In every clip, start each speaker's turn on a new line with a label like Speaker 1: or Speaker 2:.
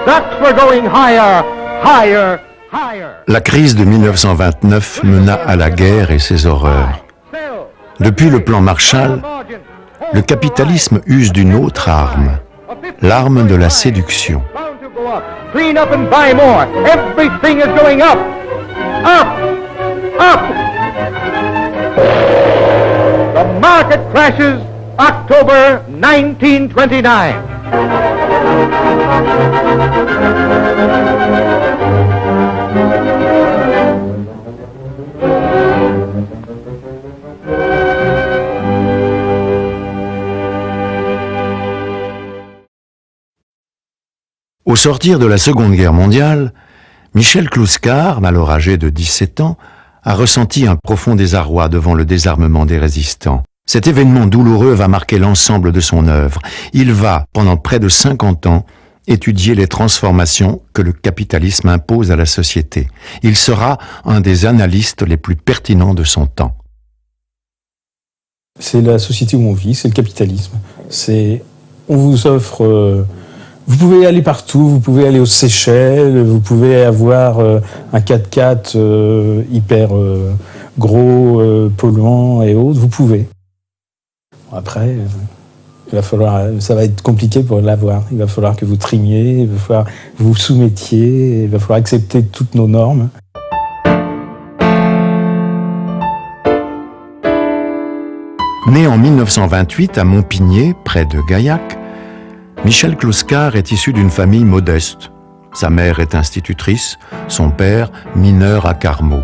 Speaker 1: That's for going higher, higher, higher.
Speaker 2: La crise de 1929 mena à la guerre et ses horreurs. Depuis le plan Marshall, le capitalisme use d'une autre arme, l'arme de la séduction.
Speaker 1: Clean up and buy more. Everything is going up. Up. Up. The market crashes October 1929.
Speaker 2: Au sortir de la Seconde Guerre mondiale, Michel Clouscar, alors âgé de 17 ans, a ressenti un profond désarroi devant le désarmement des résistants. Cet événement douloureux va marquer l'ensemble de son œuvre. Il va, pendant près de 50 ans, étudier les transformations que le capitalisme impose à la société. Il sera un des analystes les plus pertinents de son temps.
Speaker 3: C'est la société où on vit, c'est le capitalisme. On vous offre... vous pouvez aller partout, vous pouvez aller aux Seychelles, vous pouvez avoir un 4x4 hyper gros, polluant et autres, vous pouvez. Après, ça va être compliqué pour l'avoir. Il va falloir que vous trimiez, il va falloir que vous vous soumettiez, il va falloir accepter toutes nos normes.
Speaker 2: Né en 1928 à Montpigné, près de Gaillac, Michel Clouscar est issu d'une famille modeste. Sa mère est institutrice, son père mineur à Carmaux.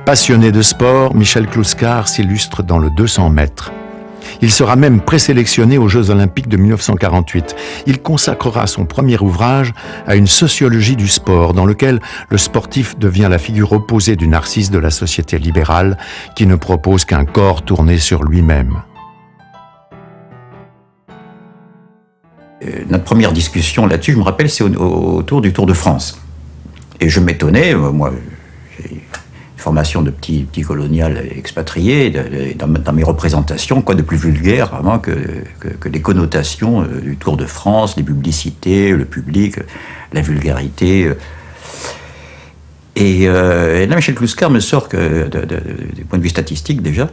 Speaker 2: Passionné de sport, Michel Clouscar s'illustre dans le 200 mètres. Il sera même présélectionné aux Jeux Olympiques de 1948. Il consacrera son premier ouvrage à une sociologie du sport, dans lequel le sportif devient la figure opposée du narcisse de la société libérale qui ne propose qu'un corps tourné sur lui-même.
Speaker 4: Notre première discussion là-dessus, je me rappelle, c'est autour du Tour de France. Et je m'étonnais, moi, j'ai une formation de petit colonial expatrié, dans mes représentations, quoi de plus vulgaire vraiment que les connotations du Tour de France, les publicités, le public, la vulgarité. Et là, Michel Clouscar me sort que, du point de vue statistique déjà,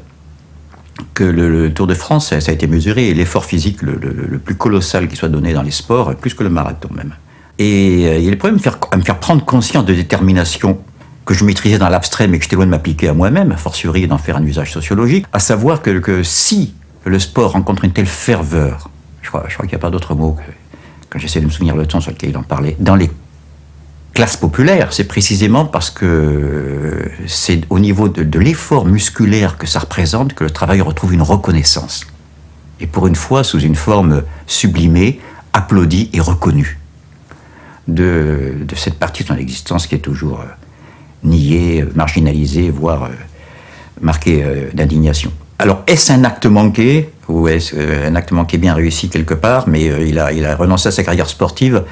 Speaker 4: que le Tour de France, ça a été mesuré, et l'effort physique le plus colossal qui soit donné dans les sports, plus que le marathon même. Et il est pour me faire prendre conscience de détermination que je maîtrisais dans l'abstrait, mais que j'étais loin de m'appliquer à moi-même, a fortiori d'en faire un usage sociologique, à savoir que si le sport rencontre une telle ferveur, je crois qu'il n'y a pas d'autre mot, quand j'essaie de me souvenir le temps sur lequel il en parlait, dans les classes populaires, c'est précisément parce que c'est au niveau de l'effort musculaire que ça représente que le travail retrouve une reconnaissance. Et pour une fois, sous une forme sublimée, applaudie et reconnue de cette partie de son existence qui est toujours niée, marginalisée, voire marquée d'indignation. Alors, est-ce un acte manqué, ou est-ce un acte manqué bien réussi quelque part, mais il a renoncé à sa carrière sportive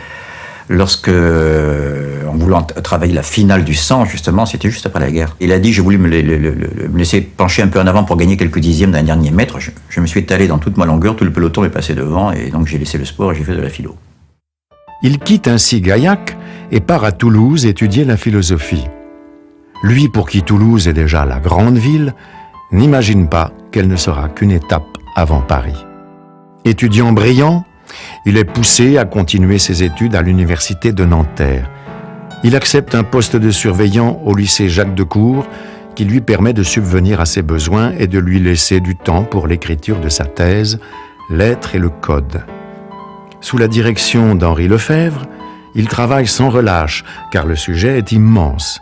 Speaker 4: lorsque, en voulant travailler la finale du 100, justement, c'était juste après la guerre. Il a dit, j'ai voulu me laisser pencher un peu en avant pour gagner quelques dixièmes d'un dernier mètre. Je me suis étalé dans toute ma longueur, tout le peloton est passé devant, et donc j'ai laissé le sport et j'ai fait de la philo.
Speaker 2: Il quitte ainsi Gaillac et part à Toulouse étudier la philosophie. Lui, pour qui Toulouse est déjà la grande ville, n'imagine pas qu'elle ne sera qu'une étape avant Paris. Étudiant brillant, il est poussé à continuer ses études à l'université de Nanterre. Il accepte un poste de surveillant au lycée Jacques Decour qui lui permet de subvenir à ses besoins et de lui laisser du temps pour l'écriture de sa thèse « L'être et le code ». Sous la direction d'Henri Lefebvre, il travaille sans relâche car le sujet est immense.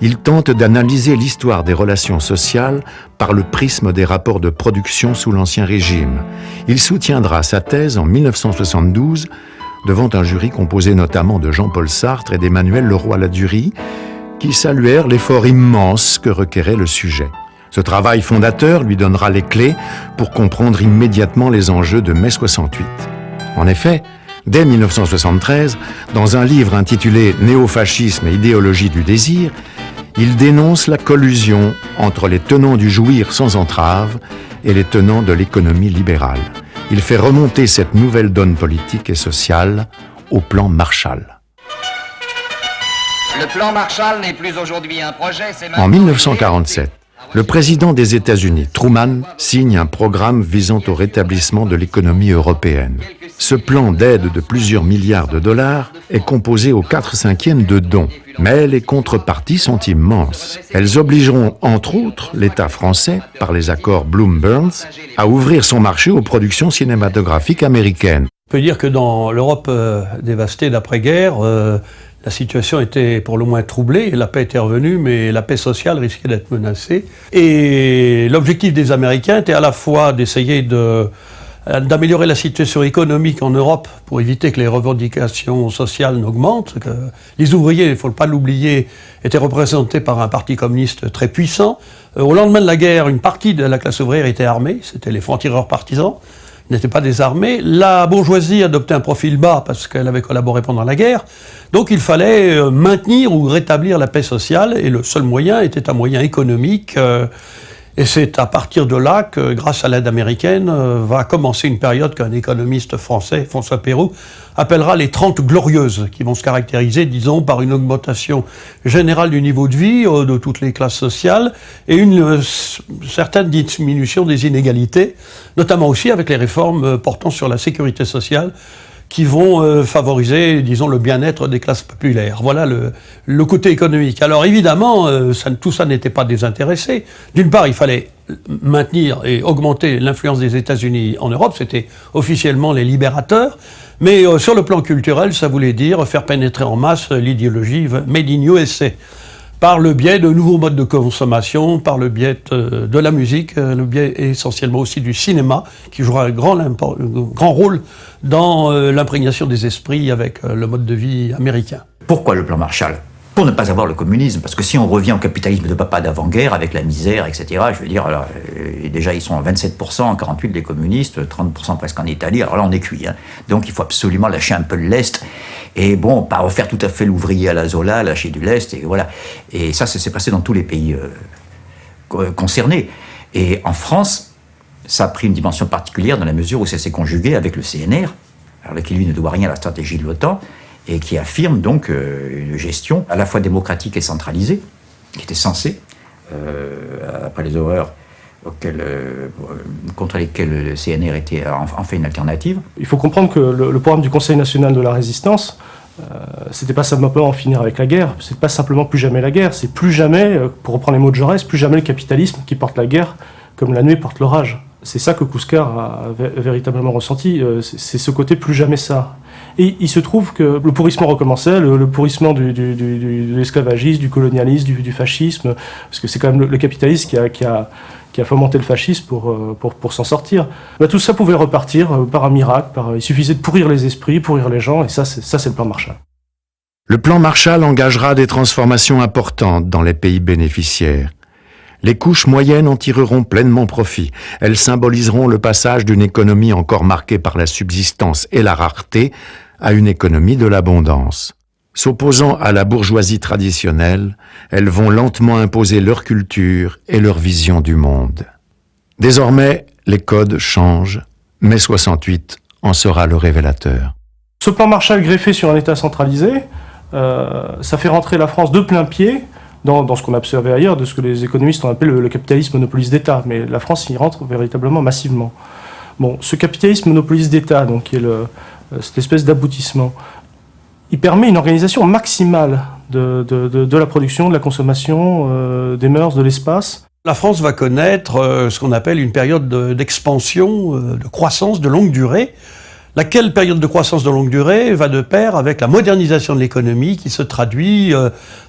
Speaker 2: Il tente d'analyser l'histoire des relations sociales par le prisme des rapports de production sous l'Ancien Régime. Il soutiendra sa thèse en 1972 devant un jury composé notamment de Jean-Paul Sartre et d'Emmanuel Leroy-Ladurie, qui saluèrent l'effort immense que requérait le sujet. Ce travail fondateur lui donnera les clés pour comprendre immédiatement les enjeux de mai 68. En effet, dès 1973, dans un livre intitulé « Néofascisme et idéologie du désir », il dénonce la collusion entre les tenants du jouir sans entrave et les tenants de l'économie libérale. Il fait remonter cette nouvelle donne politique et sociale au plan Marshall.
Speaker 5: Le plan Marshall n'est plus aujourd'hui un projet, c'est
Speaker 2: En 1947, le président des États-Unis, Truman, signe un programme visant au rétablissement de l'économie européenne. Ce plan d'aide de plusieurs milliards de dollars est composé aux 4/5 de dons. Mais les contreparties sont immenses. Elles obligeront, entre autres, l'État français, par les accords Bloom-Burns, à ouvrir son marché aux productions cinématographiques américaines.
Speaker 6: On peut dire que dans l'Europe dévastée d'après-guerre, la situation était pour le moins troublée, la paix était revenue, mais la paix sociale risquait d'être menacée. Et l'objectif des Américains était à la fois d'essayer d'améliorer la situation économique en Europe pour éviter que les revendications sociales n'augmentent. Que les ouvriers, il ne faut pas l'oublier, étaient représentés par un parti communiste très puissant. Au lendemain de la guerre, une partie de la classe ouvrière était armée, c'était les francs-tireurs partisans, n'étaient pas désarmés. La bourgeoisie adoptait un profil bas parce qu'elle avait collaboré pendant la guerre. Donc il fallait maintenir ou rétablir la paix sociale et le seul moyen était un moyen économique. Et c'est à partir de là que, grâce à l'aide américaine, va commencer une période qu'un économiste français, François Peyroux, appellera les 30 glorieuses, qui vont se caractériser, disons, par une augmentation générale du niveau de vie de toutes les classes sociales et une certaine diminution des inégalités, notamment aussi avec les réformes portant sur la sécurité sociale, qui vont favoriser, disons, le bien-être des classes populaires. Voilà le côté économique. Alors évidemment, tout ça n'était pas désintéressé. D'une part, il fallait maintenir et augmenter l'influence des États-Unis en Europe, c'était officiellement les libérateurs, mais sur le plan culturel, ça voulait dire faire pénétrer en masse l'idéologie Made in USA, par le biais de nouveaux modes de consommation, par le biais de la musique, le biais essentiellement aussi du cinéma, qui jouera un grand rôle dans l'imprégnation des esprits avec le mode de vie américain.
Speaker 4: Pourquoi le plan Marshall ? Pour ne pas avoir le communisme, parce que si on revient au capitalisme de papa d'avant-guerre, avec la misère, etc., je veux dire, alors, déjà ils sont à 27% en 48 les communistes, 30% presque en Italie, alors là on est cuit. Hein. Donc il faut absolument lâcher un peu le lest, et bon, pas refaire tout à fait l'ouvrier à la Zola, lâcher du lest, et voilà. Et ça s'est passé dans tous les pays concernés. Et en France, ça a pris une dimension particulière dans la mesure où ça s'est conjugué avec le CNR, alors qui lui ne doit rien à la stratégie de l'OTAN, et qui affirme donc une gestion à la fois démocratique et centralisée, qui était censée, après les horreurs contre lesquelles le CNR était en fait une alternative.
Speaker 7: Il faut comprendre que le programme du Conseil national de la résistance, c'était pas simplement en finir avec la guerre, c'est pas simplement plus jamais la guerre, c'est plus jamais, pour reprendre les mots de Jaurès, plus jamais le capitalisme qui porte la guerre comme la nuit porte l'orage. C'est ça que Kouskar a véritablement ressenti, c'est ce côté plus jamais ça. Et il se trouve que le pourrissement recommençait, le pourrissement de l'esclavagisme, du colonialisme, du fascisme, parce que c'est quand même le capitalisme qui a fomenté le fascisme pour s'en sortir. Ben, tout ça pouvait repartir par un miracle, il suffisait de pourrir les esprits, pourrir les gens, et ça c'est le plan Marshall.
Speaker 2: Le plan Marshall engagera des transformations importantes dans les pays bénéficiaires. Les couches moyennes en tireront pleinement profit. Elles symboliseront le passage d'une économie encore marquée par la subsistance et la rareté à une économie de l'abondance. S'opposant à la bourgeoisie traditionnelle, elles vont lentement imposer leur culture et leur vision du monde. Désormais, les codes changent. Mai 68 en sera le révélateur.
Speaker 7: Ce plan Marshall greffé sur un État centralisé, ça fait rentrer la France de plein pied dans ce qu'on a observé ailleurs, de ce que les économistes ont appelé le capitalisme monopoliste d'État. Mais la France y rentre véritablement massivement. Bon, ce capitalisme monopoliste d'État, donc, qui est cette espèce d'aboutissement, il permet une organisation maximale de la production, de la consommation, des mœurs, de l'espace.
Speaker 6: La France va connaître ce qu'on appelle une période d'expansion, de croissance de longue durée, laquelle période de croissance de longue durée va de pair avec la modernisation de l'économie qui se traduit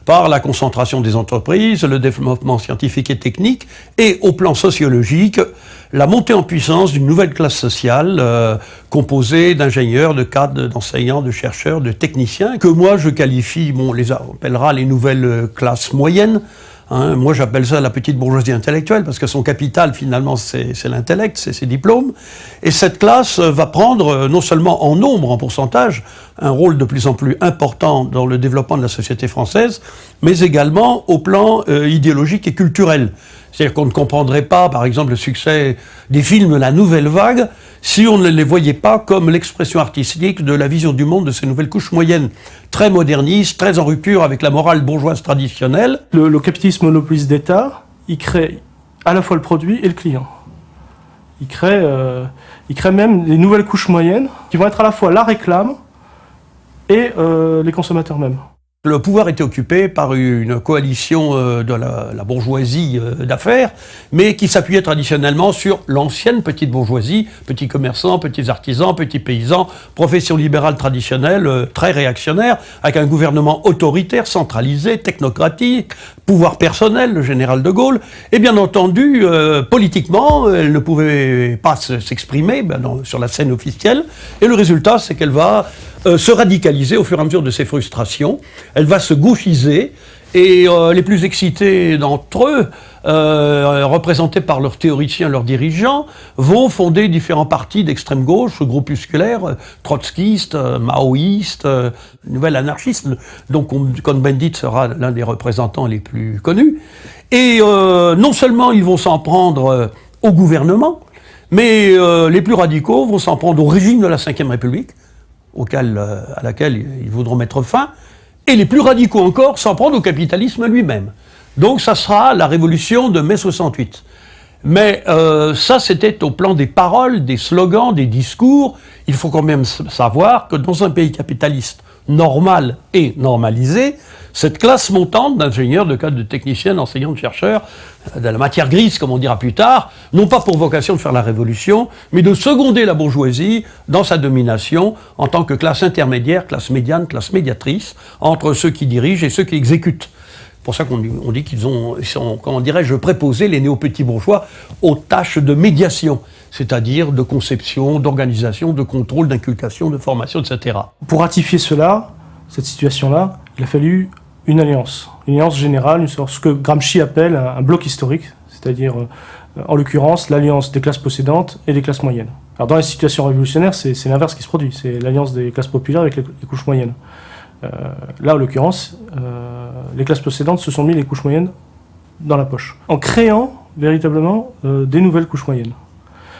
Speaker 6: par la concentration des entreprises, le développement scientifique et technique, et au plan sociologique, la montée en puissance d'une nouvelle classe sociale composée d'ingénieurs, de cadres, d'enseignants, de chercheurs, de techniciens, que moi je qualifie, on les appellera les nouvelles classes moyennes. Hein, moi j'appelle ça la petite bourgeoisie intellectuelle parce que son capital finalement c'est l'intellect, c'est ses diplômes. Et cette classe va prendre non seulement en nombre, en pourcentage, un rôle de plus en plus important dans le développement de la société française, mais également au plan idéologique et culturel. C'est-à-dire qu'on ne comprendrait pas, par exemple, le succès des films La Nouvelle Vague si on ne les voyait pas comme l'expression artistique de la vision du monde de ces nouvelles couches moyennes, très modernistes, très en rupture avec la morale bourgeoise traditionnelle.
Speaker 7: Le capitalisme monopoliste d'État, il crée à la fois le produit et le client. Il crée même des nouvelles couches moyennes qui vont être à la fois la réclame et les consommateurs mêmes.
Speaker 6: Le pouvoir était occupé par une coalition de la bourgeoisie d'affaires, mais qui s'appuyait traditionnellement sur l'ancienne petite bourgeoisie, petits commerçants, petits artisans, petits paysans, profession libérale traditionnelle, très réactionnaire, avec un gouvernement autoritaire, centralisé, technocratique, pouvoir personnel, le général de Gaulle. Et bien entendu, politiquement, elle ne pouvait pas s'exprimer sur la scène officielle. Et le résultat, c'est qu'elle va se radicaliser au fur et à mesure de ses frustrations. Elle va se gauchiser et les plus excités d'entre eux, représentés par leurs théoriciens, leurs dirigeants, vont fonder différents partis d'extrême gauche, groupusculaires, trotskistes, maoïstes, nouvel anarchistes, dont Cohn-Bendit sera l'un des représentants les plus connus. Et non seulement ils vont s'en prendre au gouvernement, mais les plus radicaux vont s'en prendre au régime de la Ve République, à laquelle ils voudront mettre fin, et les plus radicaux encore s'en prendre au capitalisme lui-même. Donc ça sera la révolution de mai 68. Mais ça, c'était au plan des paroles, des slogans, des discours. Il faut quand même savoir que dans un pays capitaliste normal et normalisé, cette classe montante d'ingénieurs, de cadres, de techniciens, d'enseignants, de chercheurs, de la matière grise, comme on dira plus tard, n'ont pas pour vocation de faire la révolution, mais de seconder la bourgeoisie dans sa domination en tant que classe intermédiaire, classe médiane, classe médiatrice, entre ceux qui dirigent et ceux qui exécutent. C'est pour ça qu'on dit qu'ils sont, comment dirais-je, préposés, les néo-petits bourgeois, aux tâches de médiation, c'est-à-dire de conception, d'organisation, de contrôle, d'inculcation, de formation, etc.
Speaker 7: Pour ratifier cela, cette situation-là, il a fallu une alliance générale, ce que Gramsci appelle un bloc historique, c'est-à-dire, en l'occurrence, l'alliance des classes possédantes et des classes moyennes. Alors dans les situations révolutionnaires, c'est l'inverse qui se produit, c'est l'alliance des classes populaires avec les couches moyennes. Là, en l'occurrence, les classes possédantes se sont mis les couches moyennes dans la poche, en créant véritablement des nouvelles couches moyennes.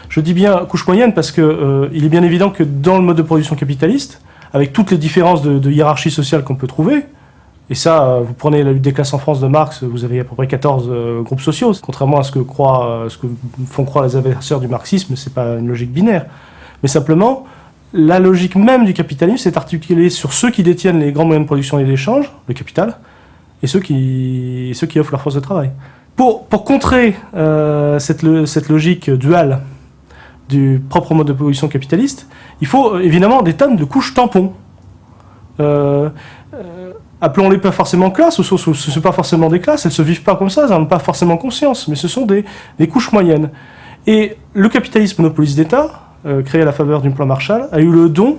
Speaker 7: Je dis bien couches moyennes parce que il est bien évident que dans le mode de production capitaliste, avec toutes les différences de hiérarchie sociale qu'on peut trouver, et ça, vous prenez la lutte des classes en France de Marx, vous avez à peu près 14 groupes sociaux, contrairement à ce que font croire les adversaires du marxisme, c'est pas une logique binaire. Mais simplement, la logique même du capitalisme s'est articulée sur ceux qui détiennent les grands moyens de production et d'échange, le capital, et ceux qui offrent leur force de travail. Pour contrer cette logique duale du propre mode de production capitaliste, il faut évidemment des tonnes de couches tampons. Appelons-les pas forcément classes, ce ne sont pas forcément des classes, elles ne se vivent pas comme ça, elles n'en ont pas forcément conscience, mais ce sont des couches moyennes. Et le capitalisme monopoliste d'État, créé à la faveur du plan Marshall, a eu le don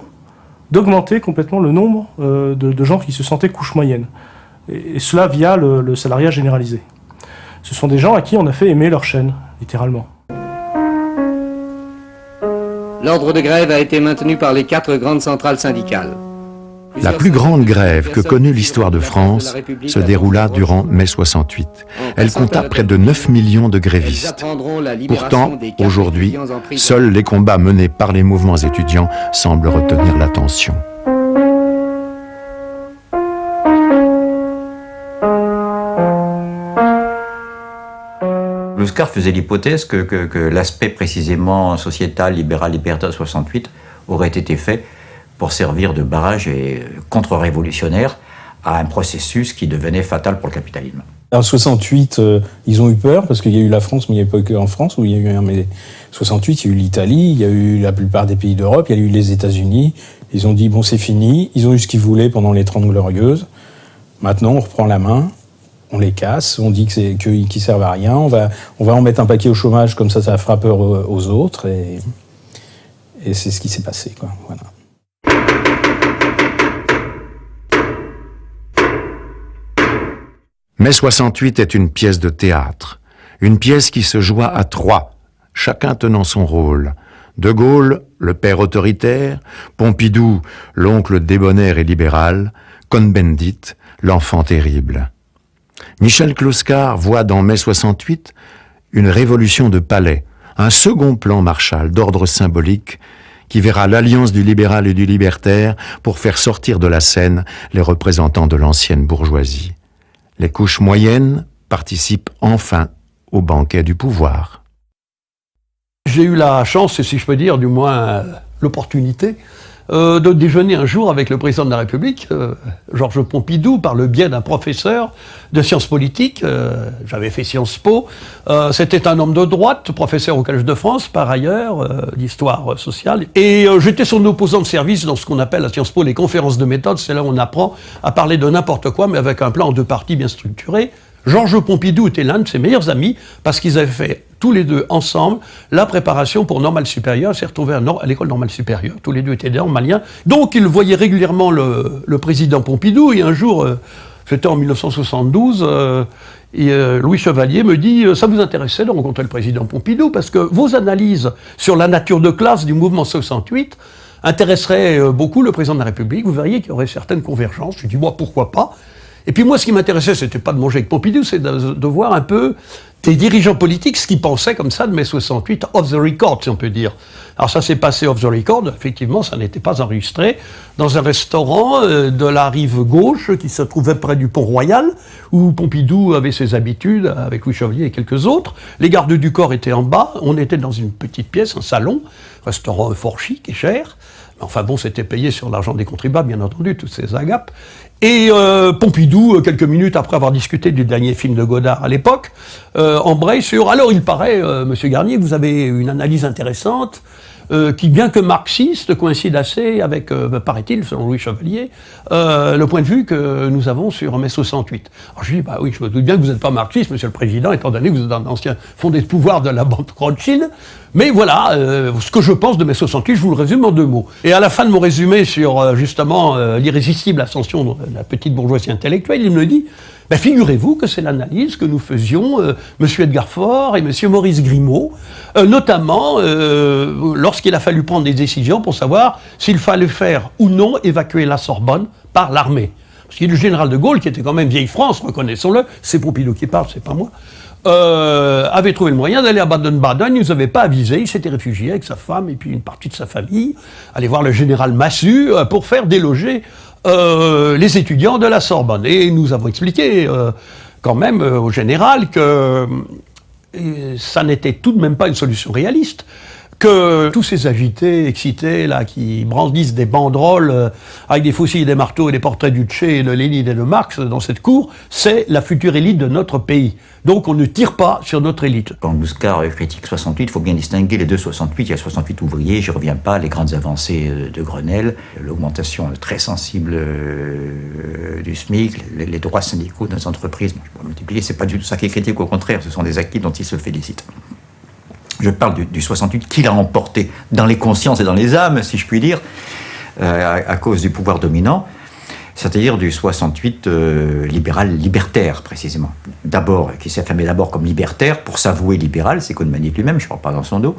Speaker 7: d'augmenter complètement le nombre de gens qui se sentaient couches moyennes. Et cela via le salariat généralisé. Ce sont des gens à qui on a fait aimer leur chaîne, littéralement.
Speaker 8: L'ordre de grève a été maintenu par les 4 grandes centrales syndicales.
Speaker 2: La plus grande grève que connut l'histoire de France se déroula durant mai 68. Elle compta près de 9 millions de grévistes. Pourtant, aujourd'hui, seuls les combats menés par les mouvements étudiants semblent retenir l'attention.
Speaker 4: Luskar faisait l'hypothèse que l'aspect précisément sociétal, libéral, libertaire de 68 aurait été fait pour servir de barrage et contre-révolutionnaire à un processus qui devenait fatal pour le capitalisme.
Speaker 3: En 68, ils ont eu peur, parce qu'il y a eu la France, mais il n'y avait pas que en France, où il y a eu mais 68, il y a eu l'Italie, il y a eu la plupart des pays d'Europe, il y a eu les États-Unis. Ils ont dit, bon, c'est fini, ils ont eu ce qu'ils voulaient pendant les 30 Glorieuses. Maintenant, on reprend la main, on les casse, on dit qu'ils servent à rien, on va en mettre un paquet au chômage, comme ça fera peur aux autres, et c'est ce qui s'est passé, quoi. Voilà.
Speaker 2: Mai 68 est une pièce de théâtre, une pièce qui se joua à 3, chacun tenant son rôle. De Gaulle, le père autoritaire, Pompidou, l'oncle débonnaire et libéral, Cohn-Bendit, l'enfant terrible. Michel Clouscar voit dans Mai 68 une révolution de palais, un second plan Marshall d'ordre symbolique qui verra l'alliance du libéral et du libertaire pour faire sortir de la scène les représentants de l'ancienne bourgeoisie. Les couches moyennes participent enfin au banquet du pouvoir.
Speaker 6: J'ai eu la chance, et si je peux dire, du moins l'opportunité, de déjeuner un jour avec le président de la République, Georges Pompidou, par le biais d'un professeur de sciences politiques. J'avais fait Sciences Po. C'était un homme de droite, professeur au Collège de France, par ailleurs, d'histoire sociale. Et j'étais son opposant de service dans ce qu'on appelle à Sciences Po les conférences de méthode. C'est là où on apprend à parler de n'importe quoi, mais avec un plan en 2 parties bien structuré. Georges Pompidou était l'un de ses meilleurs amis parce qu'ils avaient fait tous les deux ensemble la préparation pour Normale Supérieure. Ils s'est retrouvé à l'école Normale Supérieure. Tous les deux étaient des normaliens. Donc ils voyaient régulièrement le président Pompidou. Et un jour, c'était en 1972, Louis Chevalier me dit « Ça vous intéressait de rencontrer le président Pompidou parce que vos analyses sur la nature de classe du mouvement 68 intéresseraient beaucoup le président de la République. Vous verriez qu'il y aurait certaines convergences. » Je dis « Moi, pourquoi pas ?» Et puis moi, ce qui m'intéressait, c'était pas de manger avec Pompidou, c'est de voir un peu des dirigeants politiques, ce qu'ils pensaient comme ça de mai 68, off the record, si on peut dire. Alors ça s'est passé off the record, effectivement, ça n'était pas enregistré, dans un restaurant de la rive gauche, qui se trouvait près du Pont Royal, où Pompidou avait ses habitudes, avec Louis Chevalier et quelques autres. Les gardes du corps étaient en bas, on était dans une petite pièce, un salon, restaurant fort chic et cher. Enfin bon, c'était payé sur l'argent des contribuables, bien entendu, toutes ces agapes. Et Pompidou, quelques minutes après avoir discuté du dernier film de Godard à l'époque, embraye sur « Alors, il paraît, Monsieur Garnier, vous avez une analyse intéressante qui, bien que marxiste, coïncide assez avec, paraît-il, selon Louis Chevalier, le point de vue que nous avons sur mai 68. » Alors je dis « Bah oui, je me doute bien que vous n'êtes pas marxiste, Monsieur le Président, étant donné que vous êtes un ancien fondé de pouvoir de la banque Rothschild. Mais voilà, ce que je pense de mai 68, je vous le résume en 2 mots. » Et à la fin de mon résumé sur, justement, l'irrésistible ascension de la petite bourgeoisie intellectuelle, il me dit « Figurez-vous que c'est l'analyse que nous faisions, M. Edgar Faure et M. Maurice Grimaud, notamment lorsqu'il a fallu prendre des décisions pour savoir s'il fallait faire ou non évacuer la Sorbonne par l'armée. » Parce qu'il y a le général de Gaulle, qui était quand même vieille France, reconnaissons-le, c'est Pompidou qui parle, c'est pas moi, avait trouvé le moyen d'aller à Baden-Baden, il ne nous avait pas avisé, il s'était réfugié avec sa femme et puis une partie de sa famille, aller voir le général Massu pour faire déloger les étudiants de la Sorbonne. Et nous avons expliqué quand même au général que ça n'était tout de même pas une solution réaliste, que tous ces agités, excités, là, qui brandissent des banderoles avec des fusils et des marteaux et des portraits du Tché, de Lénine et de Marx dans cette cour, c'est la future élite de notre pays. Donc on ne tire pas sur notre élite.
Speaker 4: Quand Bouscard critique 68, il faut bien distinguer les 2 68. Il y a 68 ouvriers, je ne reviens pas, les grandes avancées de Grenelle, l'augmentation très sensible du SMIC, les droits syndicaux dans les entreprises. Je peux multiplier, c'est pas du tout ça qui est critique, au contraire, ce sont des acquis dont il se félicite. Je parle du 68 qu'il a emporté dans les consciences et dans les âmes, si je puis dire, à cause du pouvoir dominant, c'est-à-dire du 68 libéral-libertaire, précisément. D'abord, qui s'est affirmé d'abord comme libertaire, pour s'avouer libéral, c'est Cohn-Bendit lui-même, je ne parle pas dans son dos,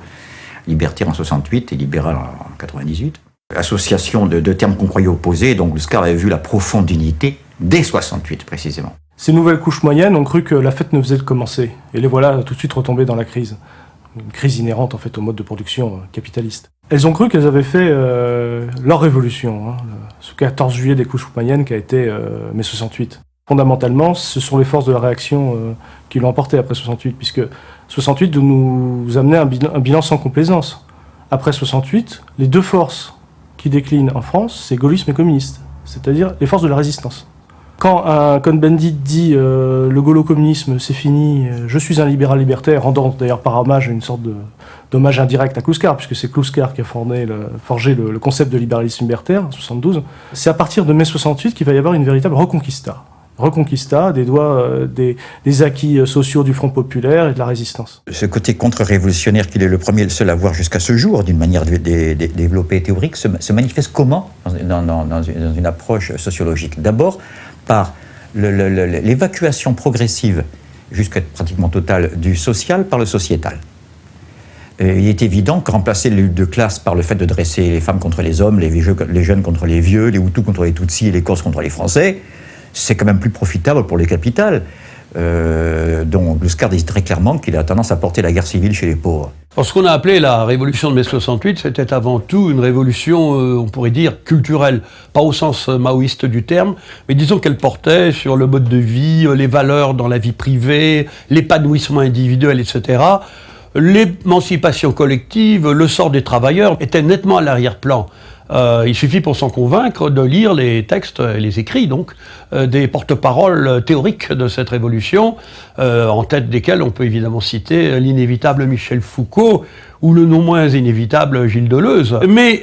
Speaker 4: libertaire en 68 et libéral en 98. Association de 2 termes qu'on croyait opposés, donc Bouscard avait vu la profonde unité dès 68, précisément.
Speaker 7: Ces nouvelles couches moyennes ont cru que la fête ne faisait que commencer, et les voilà tout de suite retombées dans la crise. Une crise inhérente en fait au mode de production capitaliste. Elles ont cru qu'elles avaient fait leur révolution, ce 14 juillet des couches moyennes qui a été mai 68. Fondamentalement, ce sont les forces de la réaction qui l'ont emporté après 68, puisque 68 nous amenait un bilan sans complaisance. Après 68, les 2 forces qui déclinent en France, c'est gaullisme et communiste, c'est-à-dire les forces de la résistance. Quand un Cohn-Bendit dit le gaulo-communisme c'est fini, je suis un libéral libertaire, rendant d'ailleurs par hommage une sorte d'hommage indirect à Kluskar, puisque c'est Kluskar qui a forgé le concept de libéralisme libertaire en 72, c'est à partir de mai 68 qu'il va y avoir une véritable reconquista des acquis sociaux du Front populaire et de la résistance.
Speaker 4: Ce côté contre-révolutionnaire qu'il est le premier et le seul à voir jusqu'à ce jour, d'une manière développée et théorique, se manifeste comment dans une approche sociologique? D'abord, par l'évacuation progressive, jusqu'à pratiquement totale, du social par le sociétal. Il est évident que remplacer les luttes de classe par le fait de dresser les femmes contre les hommes, les jeunes contre les vieux, les Hutus contre les Tutsis et les Corses contre les Français, c'est quand même plus profitable pour les capitales dont Gluskar dit très clairement qu'il a tendance à porter la guerre civile chez les pauvres.
Speaker 6: Alors, ce qu'on a appelé la révolution de mai 68, c'était avant tout une révolution, on pourrait dire, culturelle. Pas au sens maoïste du terme, mais disons qu'elle portait sur le mode de vie, les valeurs dans la vie privée, l'épanouissement individuel, etc. L'émancipation collective, le sort des travailleurs étaient nettement à l'arrière-plan. Il suffit pour s'en convaincre de lire les textes, les écrits donc, des porte-paroles théoriques de cette révolution, en tête desquels on peut évidemment citer l'inévitable Michel Foucault ou le non moins inévitable Gilles Deleuze. Mais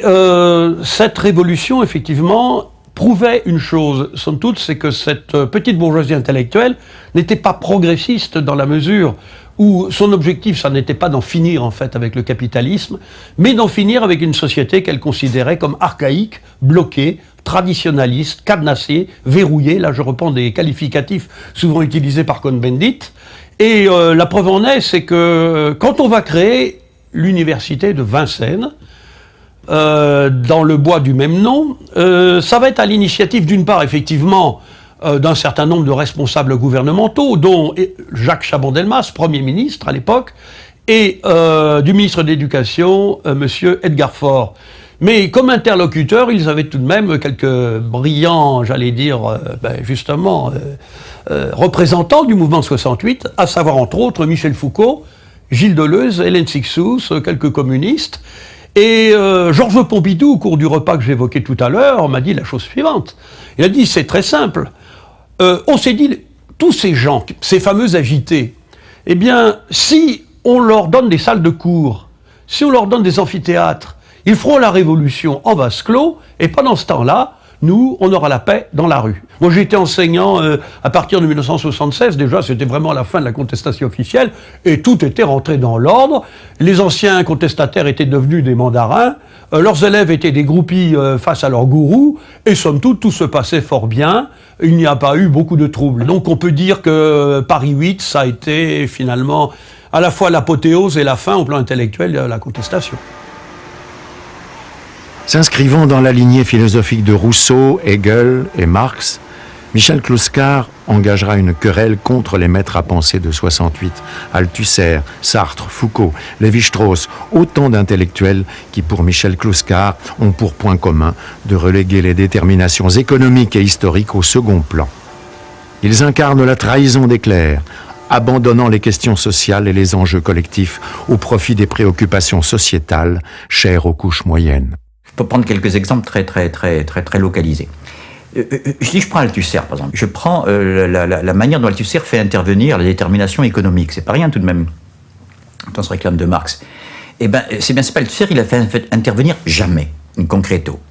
Speaker 6: cette révolution, effectivement, prouvait une chose, somme toute, c'est que cette petite bourgeoisie intellectuelle n'était pas progressiste dans la mesure où son objectif, ça n'était pas d'en finir en fait avec le capitalisme, mais d'en finir avec une société qu'elle considérait comme archaïque, bloquée, traditionnaliste, cadenassée, verrouillée. Là, je reprends des qualificatifs souvent utilisés par Cohn-Bendit. Et la preuve en est, c'est que quand on va créer l'université de Vincennes, dans le bois du même nom, ça va être à l'initiative d'une part, effectivement, d'un certain nombre de responsables gouvernementaux, dont Jacques Chaban-Delmas, Premier ministre à l'époque, et du ministre de l'Éducation, monsieur Edgar Faure. Mais comme interlocuteurs, ils avaient tout de même quelques brillants, j'allais dire, représentants du mouvement 68, à savoir entre autres Michel Foucault, Gilles Deleuze, Hélène Cixous, quelques communistes. Et Georges Pompidou, au cours du repas que j'évoquais tout à l'heure, m'a dit la chose suivante. Il a dit, c'est très simple. On s'est dit, tous ces gens, ces fameux agités, eh bien, si on leur donne des salles de cours, si on leur donne des amphithéâtres, ils feront la révolution en vase clos, et pendant ce temps-là, nous, on aura la paix dans la rue. Moi, j'étais enseignant à partir de 1976, déjà, c'était vraiment à la fin de la contestation officielle, et tout était rentré dans l'ordre. Les anciens contestataires étaient devenus des mandarins, leurs élèves étaient des groupies face à leurs gourous, et somme toute, tout se passait fort bien. Il n'y a pas eu beaucoup de troubles. Donc, on peut dire que Paris 8, ça a été finalement à la fois l'apothéose et la fin au plan intellectuel de la contestation.
Speaker 2: S'inscrivant dans la lignée philosophique de Rousseau, Hegel et Marx, Michel Clouscar engagera une querelle contre les maîtres à penser de 68, Althusser, Sartre, Foucault, Lévi-Strauss, autant d'intellectuels qui, pour Michel Clouscar, ont pour point commun de reléguer les déterminations économiques et historiques au second plan. Ils incarnent la trahison des clercs, abandonnant les questions sociales et les enjeux collectifs au profit des préoccupations sociétales chères aux couches moyennes.
Speaker 4: Je peux prendre quelques exemples très localisés. Si je prends Althusser, par exemple, je prends la manière dont Althusser fait intervenir la détermination économique. C'est pas rien tout de même, quand on se réclame de Marx. Eh ben, c'est pas Althusser, il a fait intervenir jamais, une concreto.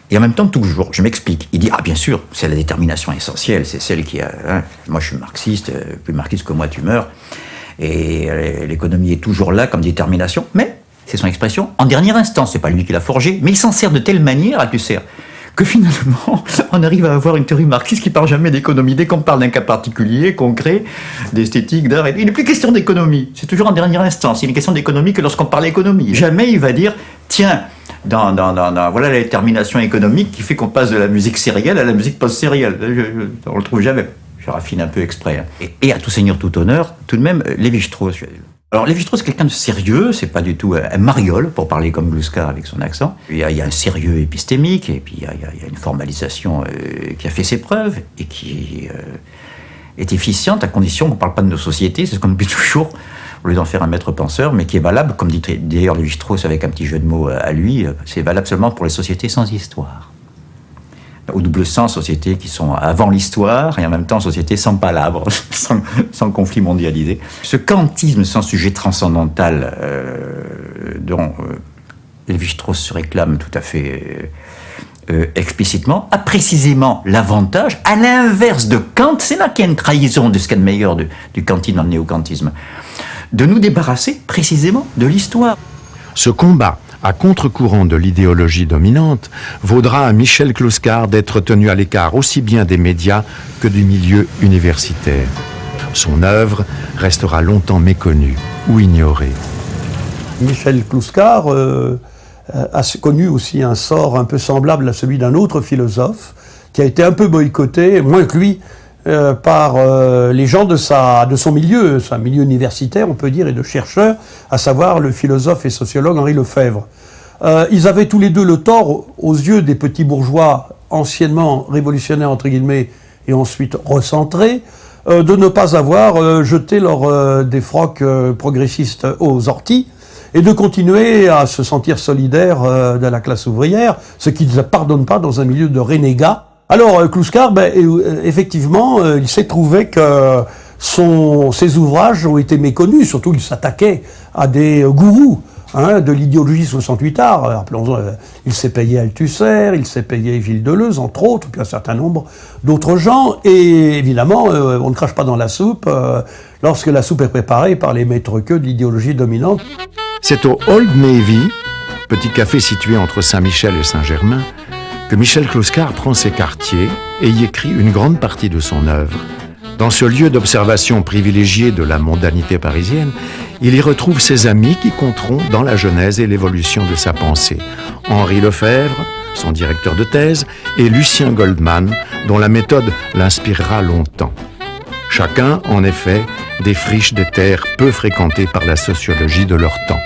Speaker 4: Et en même temps, toujours, je m'explique. Il dit, ah bien sûr, c'est la détermination essentielle, c'est celle qui a... Hein, moi je suis marxiste, plus marxiste que moi tu meurs, et l'économie est toujours là comme détermination, mais... c'est son expression, en dernière instance, c'est pas lui qui l'a forgé, mais il s'en sert de telle manière, Althusser, que finalement, on arrive à avoir une théorie marxiste qui parle jamais d'économie. Dès qu'on parle d'un cas particulier, concret, d'esthétique, d'art, il n'est plus question d'économie. C'est toujours en dernière instance. Il est question d'économie que lorsqu'on parle d'économie. Jamais il va dire, tiens, voilà la détermination économique qui fait qu'on passe de la musique sérielle à la musique post-sérielle. On le trouve jamais. Je raffine un peu exprès. Hein. Et à tout seigneur, tout honneur, tout de même, Lévi-Strauss. Alors Lévi-Strauss, c'est quelqu'un de sérieux, c'est pas du tout un mariole, pour parler comme Gluskar avec son accent. Il y a un sérieux épistémique, et puis il y a une formalisation qui a fait ses preuves, et qui est efficiente, à condition qu'on ne parle pas de nos sociétés, c'est ce qu'on dit toujours, au lieu d'en faire un maître penseur, mais qui est valable, comme dit d'ailleurs Lévi-Strauss avec un petit jeu de mots à lui, c'est valable seulement pour les sociétés sans histoire. Au double sens, sociétés qui sont avant l'histoire et en même temps sociétés sans palabres, sans conflit mondialisé. Ce kantisme sans sujet transcendantal dont Lévi-Strauss se réclame tout à fait explicitement, a précisément l'avantage, à l'inverse de Kant, c'est là qu'il y a une trahison de ce qu'il y a de meilleur du kantisme dans le néo-kantisme, de nous débarrasser précisément de l'histoire.
Speaker 2: Ce combat à contre-courant de l'idéologie dominante, vaudra à Michel Clouscar d'être tenu à l'écart aussi bien des médias que du milieu universitaire. Son œuvre restera longtemps méconnue ou ignorée.
Speaker 6: Michel Clouscar a connu aussi un sort un peu semblable à celui d'un autre philosophe qui a été un peu boycotté, moins que lui, par les gens de son milieu, c'est un milieu universitaire, on peut dire, et de chercheurs, à savoir le philosophe et sociologue Henri Lefebvre. Ils avaient tous les deux le tort, aux yeux des petits bourgeois anciennement révolutionnaires, entre guillemets, et ensuite recentrés, de ne pas avoir jeté leur défroques progressistes aux orties, et de continuer à se sentir solidaire de la classe ouvrière, ce qui ne pardonne pas dans un milieu de renégats. Alors, Kluskar, effectivement, il s'est trouvé que ses ouvrages ont été méconnus, surtout il s'attaquait à des gourous de l'idéologie 68 art. Rappelons, il s'est payé Althusser, il s'est payé Gilles Deleuze, entre autres, puis un certain nombre d'autres gens, et évidemment, on ne crache pas dans la soupe lorsque la soupe est préparée par les maîtres-queux de l'idéologie dominante.
Speaker 2: C'est au Old Navy, petit café situé entre Saint-Michel et Saint-Germain, que Michel Kluskar prend ses quartiers et y écrit une grande partie de son œuvre. Dans ce lieu d'observation privilégié de la mondanité parisienne, il y retrouve ses amis qui compteront dans la genèse et l'évolution de sa pensée. Henri Lefebvre, son directeur de thèse, et Lucien Goldman, dont la méthode l'inspirera longtemps. Chacun, en effet, défriche des terres peu fréquentées par la sociologie de leur temps.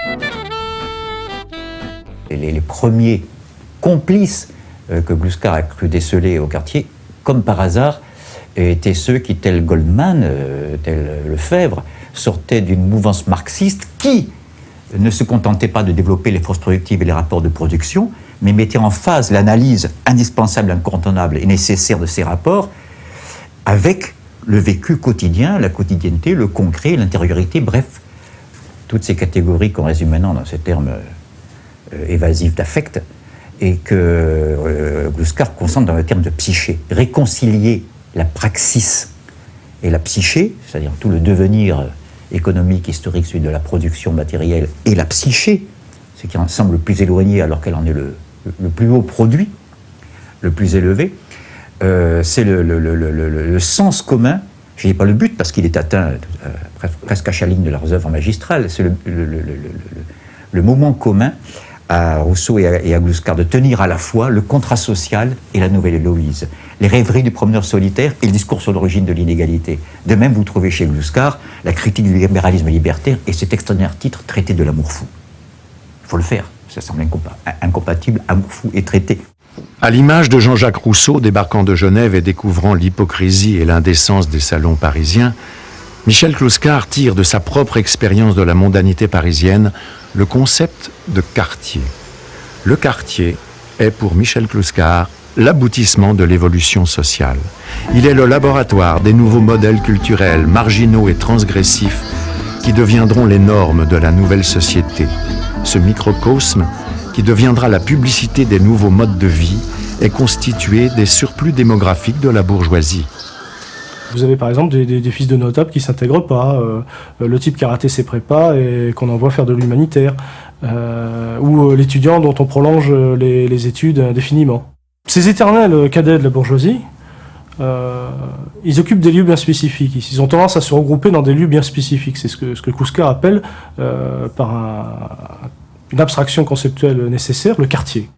Speaker 4: Les premiers complices que Kluskar a cru déceler au quartier, comme par hasard, étaient ceux qui, tel Goldman, tel Lefebvre, sortaient d'une mouvance marxiste qui ne se contentait pas de développer les forces productives et les rapports de production, mais mettait en phase l'analyse indispensable, incontournable et nécessaire de ces rapports avec le vécu quotidien, la quotidienneté, le concret, l'intériorité, bref, toutes ces catégories qu'on résume maintenant dans ces termes évasifs d'affect, et que Kluskar concentre dans le terme de psyché. Réconcilier la praxis et la psyché, c'est-à-dire tout le devenir économique, historique, celui de la production matérielle, et la psyché, ce qui en semble le plus éloigné alors qu'elle en est le plus haut produit, le plus élevé, c'est le sens commun. Je ne dis pas le but parce qu'il est atteint presque à chaque ligne de leurs œuvres magistrales, c'est le moment commun à Rousseau et à Kluskar de tenir à la fois le contrat social et la nouvelle Héloïse, les rêveries du promeneur solitaire et le discours sur l'origine de l'inégalité. De même, vous trouvez chez Kluskar la critique du libéralisme libertaire et cet extraordinaire titre, Traité de l'amour fou. Il faut le faire, ça semble incompatible, amour fou et traité.
Speaker 2: À l'image de Jean-Jacques Rousseau débarquant de Genève et découvrant l'hypocrisie et l'indécence des salons parisiens, Michel Kluskar tire de sa propre expérience de la mondanité parisienne le concept de quartier. Le quartier est pour Michel Kluskar l'aboutissement de l'évolution sociale. Il est le laboratoire des nouveaux modèles culturels, marginaux et transgressifs qui deviendront les normes de la nouvelle société. Ce microcosme, qui deviendra la publicité des nouveaux modes de vie, est constitué des surplus démographiques de la bourgeoisie.
Speaker 7: Vous avez par exemple des fils de notables qui ne s'intègrent pas, le type qui a raté ses prépas et qu'on envoie faire de l'humanitaire, ou l'étudiant dont on prolonge les études indéfiniment. Ces éternels cadets de la bourgeoisie, ils occupent des lieux bien spécifiques. Ils ont tendance à se regrouper dans des lieux bien spécifiques. C'est ce que Kluskar appelle, par une abstraction conceptuelle nécessaire, le quartier.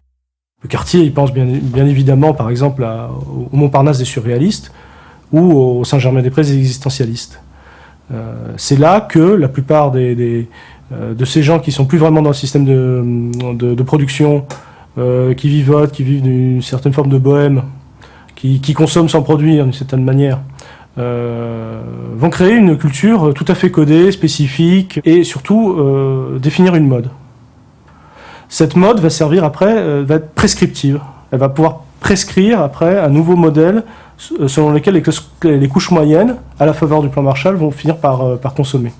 Speaker 7: Le quartier, il pense bien évidemment par exemple au Montparnasse des surréalistes, ou au Saint-Germain-des-Prés des existentialistes. C'est là que la plupart de ces gens qui sont plus vraiment dans le système de production, qui vivotent, qui vivent d'une certaine forme de bohème, qui consomment sans produire d'une certaine manière, vont créer une culture tout à fait codée, spécifique, et surtout définir une mode. Cette mode va servir après, va être prescriptive. Elle va pouvoir prescrire après un nouveau modèle selon lequel les couches moyennes, à la faveur du plan Marshall, vont finir par consommer.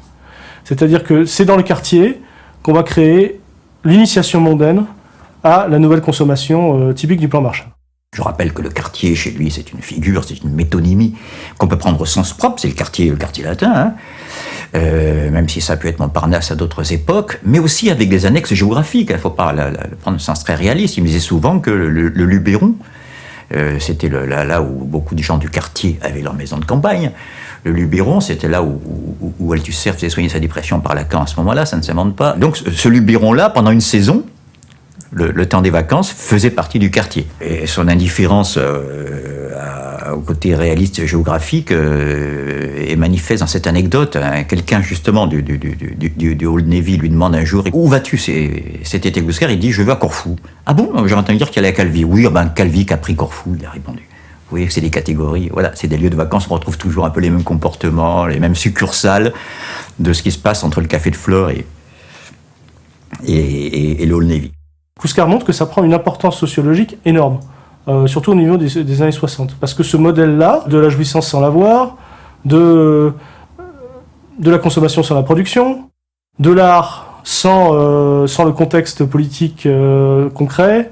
Speaker 7: C'est-à-dire que c'est dans le quartier qu'on va créer l'initiation mondaine à la nouvelle consommation typique du plan Marshall.
Speaker 4: Je rappelle que le quartier, chez lui, c'est une figure, c'est une métonymie qu'on peut prendre au sens propre, c'est le quartier latin, même si ça peut être Montparnasse à d'autres époques, mais aussi avec des annexes géographiques. Il ne faut pas le prendre au sens très réaliste. Il me disait souvent que le Luberon, c'était là où beaucoup de gens du quartier avaient leur maison de campagne. Le Luberon, c'était là où Althusser faisait soigner sa dépression par Lacan à ce moment-là, ça ne s'invente pas. Donc ce Luberon-là, pendant une saison, le temps des vacances, faisait partie du quartier. Et son indifférence au côté réaliste géographique est manifeste dans cette anecdote. Quelqu'un justement du Old Navy lui demande un jour « Où vas-tu cet été, Gloucester ?» Il dit « Je vais à Corfou. »« Ah bon ? J'ai entendu dire qu'il allait à Calvi. »« Oui, Calvi, Capri, Corfou, il a répondu. » Vous voyez que c'est des catégories, voilà, c'est des lieux de vacances, on retrouve toujours un peu les mêmes comportements, les mêmes succursales de ce qui se passe entre le Café de Flore et le Old Navy.
Speaker 7: Kouskar montre que ça prend une importance sociologique énorme, surtout au niveau des années 60. Parce que ce modèle-là, de la jouissance sans l'avoir, de la consommation sans la production, de l'art sans le contexte politique concret,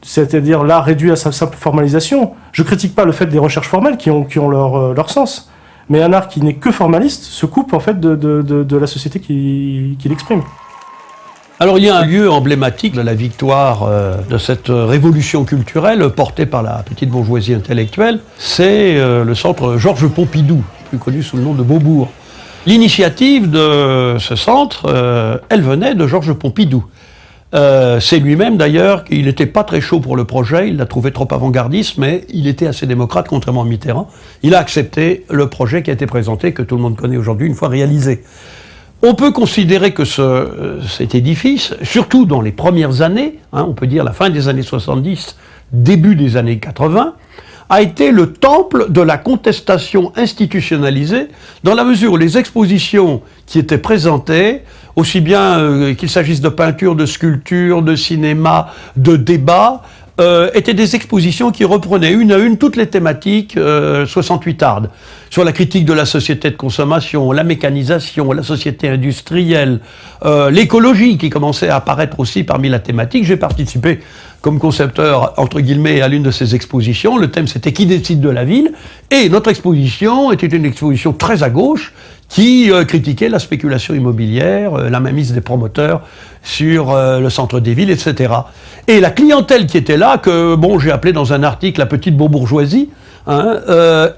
Speaker 7: c'est-à-dire l'art réduit à sa simple formalisation. Je critique pas le fait des recherches formelles qui ont leur sens, mais un art qui n'est que formaliste se coupe en fait de la société qui l'exprime.
Speaker 6: Alors il y a un lieu emblématique de la victoire de cette révolution culturelle portée par la petite bourgeoisie intellectuelle, c'est le centre Georges Pompidou, plus connu sous le nom de Beaubourg. L'initiative de ce centre, elle venait de Georges Pompidou. C'est lui-même d'ailleurs, il n'était pas très chaud pour le projet, il l'a trouvé trop avant-gardiste, mais il était assez démocrate, contrairement à Mitterrand. Il a accepté le projet qui a été présenté, que tout le monde connaît aujourd'hui, une fois réalisé. On peut considérer que cet édifice, surtout dans les premières années, on peut dire la fin des années 70, début des années 80, a été le temple de la contestation institutionnalisée, dans la mesure où les expositions qui étaient présentées, aussi bien qu'il s'agisse de peinture, de sculpture, de cinéma, de débat, étaient des expositions qui reprenaient une à une toutes les thématiques 68 ardes, sur la critique de la société de consommation, la mécanisation, la société industrielle, l'écologie qui commençait à apparaître aussi parmi la thématique. J'ai participé comme concepteur, entre guillemets, à l'une de ces expositions. Le thème, c'était « Qui décide de la ville ?» Et notre exposition était une exposition très à gauche qui critiquait la spéculation immobilière, la mainmise des promoteurs sur le centre des villes, etc. Et la clientèle qui était là, que j'ai appelé dans un article « la petite bourgeoisie »,